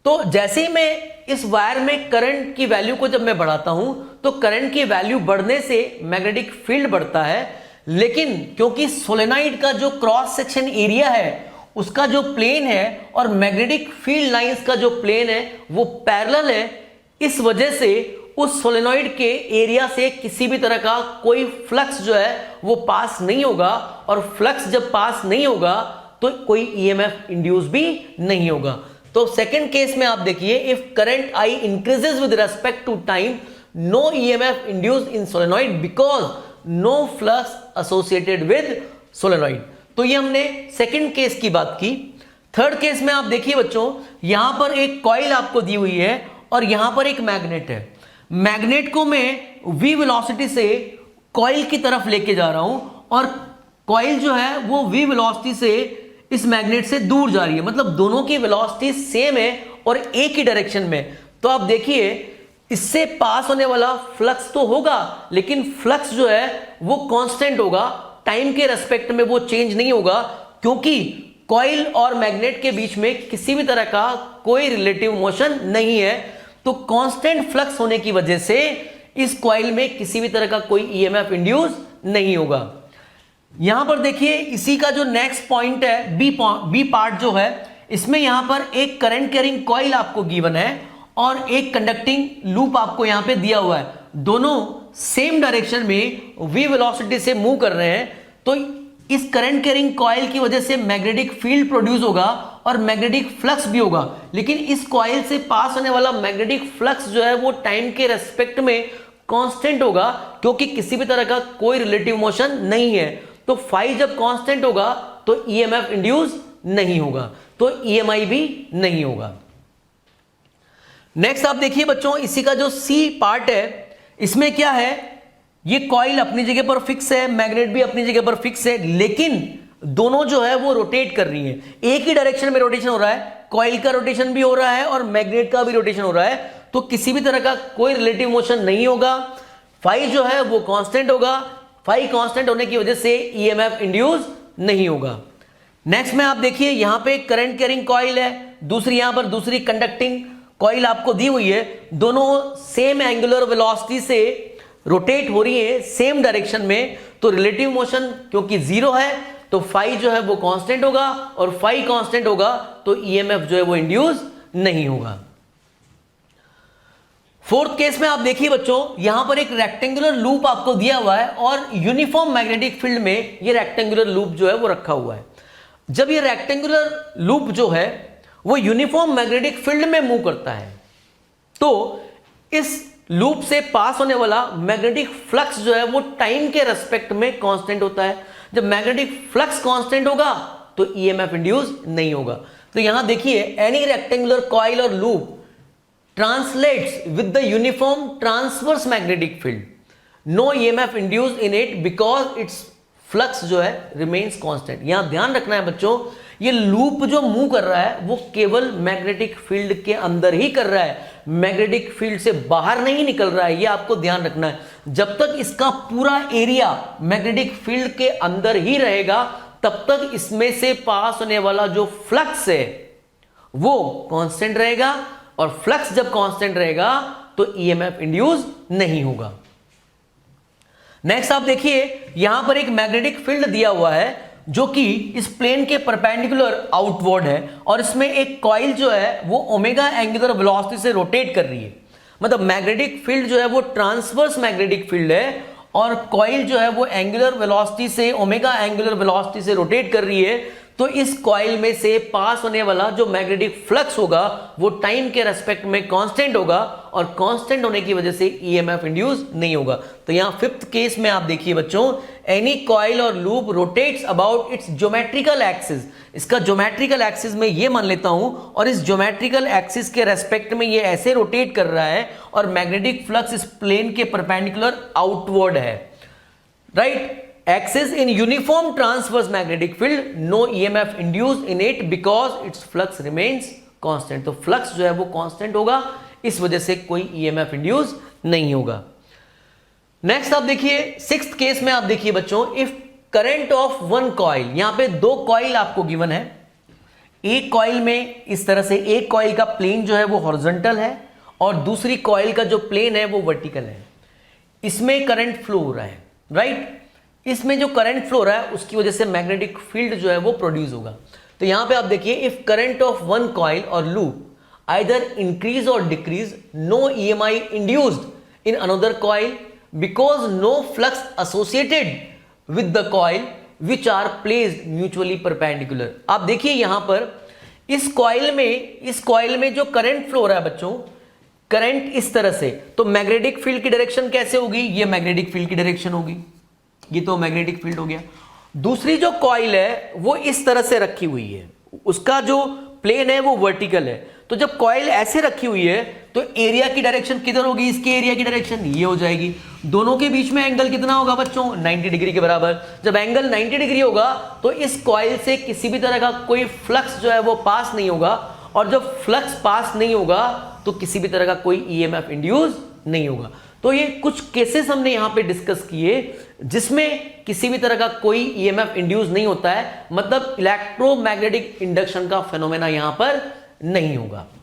तो जैसे ही मैं इस वायर में करंट की वैल्यू को जब मैं बढ़ाता हूं तो करंट की वैल्यू बढ़ने से मैग्नेटिक फील्ड बढ़ता है, लेकिन क्योंकि सोलेनॉइड का जो क्रॉस सेक्शन एरिया है उसका जो प्लेन है और मैग्नेटिक फील्ड लाइंस का जो प्लेन है वो पैरेलल है, इस वजह से उस सोलेनॉइड के एरिया से किसी भी तरह का कोई फ्लक्स जो है वो पास नहीं होगा, और फ्लक्स जब पास नहीं होगा तो कोई ईएमएफ इंड्यूस भी नहीं होगा। तो सेकंड केस में आप देखिए, if current I increases with respect to time, no EMF induced in solenoid because no flux associated with solenoid. तो ये हमने सेकंड केस की बात की। थर्ड केस में आप देखिए बच्चों, यहां पर एक कॉइल आपको दी हुई है और यहां पर एक मैग्नेट है। मैग्नेट को मैं v वेलोसिटी से कॉइल की तरफ लेके जा रहा हूं और कॉइल जो है वो v वेलोसिटी से इस मैग्नेट से दूर जा रही है, मतलब दोनों की वेलोसिटी सेम है और एक ही डायरेक्शन में। तो आप देखिए इससे पास होने वाला फ्लक्स तो होगा, लेकिन फ्लक्स जो है वो कांस्टेंट होगा, टाइम के रेस्पेक्ट में वो चेंज नहीं होगा, क्योंकि कॉइल और मैग्नेट के बीच में किसी भी तरह का कोई रिलेटिव मोशन नहीं है। तो कांस्टेंट फ्लक्स होने की वजह से इस कॉइल में किसी भी तरह का कोई ईएमएफ इंड्यूस नहीं होगा। यहां पर देखिए इसी का जो नेक्स्ट पॉइंट है बी पार्ट जो है, इसमें यहां पर एक करंट कैरिंग कॉइल आपको गिवन है और एक कंडक्टिंग लूप आपको यहां पे दिया हुआ है। दोनों सेम डायरेक्शन में v वेलोसिटी से मूव कर रहे हैं। तो इस करंट कैरिंग कॉइल की वजह से मैग्नेटिक फील्ड प्रोड्यूस होगा और मैग्नेटिक फ्लक्स भी होगा, लेकिन इस कॉइल से पास होने वाला मैग्नेटिक फ्लक्स जो है वो टाइम के रेस्पेक्ट में कांस्टेंट होगा, क्योंकि किसी भी तरह का कोई रिलेटिव मोशन नहीं है। तो फाई जब कांस्टेंट होगा तो ईएमएफ इंड्यूस नहीं होगा, तो ईएमआई भी नहीं होगा। नेक्स्ट आप देखिए बच्चों, इसी का जो सी पार्ट है, इसमें क्या है, ये कॉइल अपनी जगह पर फिक्स है, मैग्नेट भी अपनी जगह पर फिक्स है, लेकिन दोनों जो है वो रोटेट कर रही है, एक ही डायरेक्शन में रोटेशन हो रहा है। कॉइल का रोटेशन भी हो रहा है और मैग्नेट का भी रोटेशन हो रहा है, तो किसी भी तरह का कोई रिलेटिव मोशन नहीं होगा। फाई जो है वो कांस्टेंट होगा, फाई कांस्टेंट होने की वजह से ईएमएफ इंड्यूस नहीं होगा। नेक्स्ट में आप देखिए यहां पे करंट कैरिंग कॉइल है, दूसरी यहां पर दूसरी कंडक्टिंग कॉइल आपको दी हुई है, दोनों सेम एंगुलर वेलोसिटी से रोटेट हो रही है सेम डायरेक्शन में। तो रिलेटिव मोशन क्योंकि जीरो है तो फाई जो है वो कांस्टेंट होगा, और फाई कांस्टेंट होगा तो ईएमएफ जो है वो इंड्यूस नहीं होगा। फोर्थ केस में आप देखिए बच्चों, यहां पर एक रेक्टेंगुलर लूप आपको दिया हुआ है और यूनिफॉर्म मैग्नेटिक फील्ड में ये रेक्टेंगुलर लूप जो है वो रखा हुआ है। जब ये रेक्टेंगुलर लूप जो है वो यूनिफॉर्म मैग्नेटिक फील्ड में मूव करता है, तो इस लूप से पास होने वाला मैग्नेटिक फ्लक्स जो है वो टाइम के रेस्पेक्ट में कांस्टेंट होता है। जब मैग्नेटिक फ्लक्स कांस्टेंट होगा तो ईएमएफ इंड्यूस नहीं होगा। तो यहां देखिए एनी रेक्टेंगुलर कॉइल और loop translates with the uniform transverse magnetic field, no EMF induce in it because its flux जो है रिमेन्स कांस्टेंट। यहां ध्यान रखना है बच्चों, ये लूप जो मूव कर रहा है वो केवल मैग्नेटिक फील्ड के अंदर ही कर रहा है, मैग्नेटिक फील्ड से बाहर नहीं निकल रहा है, ये आपको ध्यान रखना है। जब तक इसका पूरा एरिया मैग्नेटिक फील्ड के अंदर ही रहेगा तब तक इसमें से पास होने वाला जो फ्लक्स है वो कांस्टेंट रहेगा, और फ्लक्स जब कांस्टेंट रहेगा तो ईएमएफ इंड्यूस नहीं होगा। नेक्स्ट आप देखिए यहां पर एक मैग्नेटिक फील्ड दिया हुआ है जो कि इस प्लेन के परपेंडिकुलर आउटवर्ड है, और इसमें एक कॉइल जो है वो ओमेगा एंगुलर वेलोसिटी से रोटेट कर रही है। मतलब मैग्नेटिक फील्ड जो है वो ट्रांसवर्स मैग्नेटिक फील्ड है और कॉइल जो है वो एंगुलर वेलोसिटी से ओमेगा एंगुलर वेलोसिटी से रोटेट कर रही है। तो इस कॉइल में से पास होने वाला जो मैग्नेटिक फ्लक्स होगा वो टाइम के रेस्पेक्ट में कांस्टेंट होगा, और कांस्टेंट होने की वजह से ईएमएफ इंड्यूस नहीं होगा। तो यहां फिफ्थ केस में आप देखिए बच्चों, एनी कॉइल और loop rotates about it's geometrical axis. इसका ज्योमेट्रिकल एक्सिस में ये मान लेता हूं, और इस ज्योमेट्रिकल एक्सिस के रेस्पेक्ट में ये ऐसे रोटेट कर रहा है और मैग्नेटिक फ्लक्स इस प्लेन के परपेंडिकुलर आउटवर्ड है, right. Axis in uniform transverse magnetic field, no EMF induced in it because its flux remains constant। तो फ्लक्स जो है वो कांस्टेंट होगा, इस वजह से कोई EMF इंड्यूस नहीं होगा। नेक्स्ट आप देखिए सिक्स्थ केस में आप देखिए बच्चों, if current of one coil, यहां पे दो कॉइल आपको गिवन है। एक कॉइल में इस तरह से एक कॉइल का प्लेन जो है वो हॉरिजॉन्टल है और दूसरी कॉइल का जो प्लेन है वो वर्टिकल है। इसमें करंट फ्लो हो रहा है, राइट। इसमें जो करंट फ्लो हो रहा है उसकी वजह से मैग्नेटिक फील्ड जो है वो प्रोड्यूस होगा। तो यहां पे आप देखिए, if current of one coil और लूप आइदर इंक्रीज और decrease, no EMI induced in another coil because no flux associated with the coil which are placed mutually perpendicular. आप देखिए यहां पर इस कॉइल में जो करंट फ्लो हो रहा है बच्चों, करंट इस तरह से, तो मैग्नेटिक फील्ड की डायरेक्शन कैसे होगी, ये मैग्नेटिक फील्ड की डायरेक्शन होगी, ये तो मैग्नेटिक फील्ड हो गया। दूसरी जो कॉइल है वो इस तरह से रखी हुई है, उसका जो प्लेन है वो वर्टिकल है। तो जब कॉइल ऐसे रखी हुई है तो एरिया की डायरेक्शन किधर होगी, इसके एरिया की डायरेक्शन ये हो जाएगी। दोनों के बीच में एंगल कितना होगा बच्चों, 90 डिग्री के बराबर। जब एंगल 90 डिग्री होगा तो इस कॉइल से किसी भी तरह का कोई फ्लक्स जो है वो पास नहीं होगा, और जब फ्लक्स पास नहीं होगा तो किसी भी तरह का कोई ईएमएफ इंड्यूस नहीं होगा। तो ये कुछ केसेस हमने यहां पे डिस्कस किए जिसमें किसी भी तरह का कोई ईएमएफ इंड्यूस नहीं होता है, मतलब इलेक्ट्रोमैग्नेटिक इंडक्शन का फेनोमेना यहां पर नहीं होगा।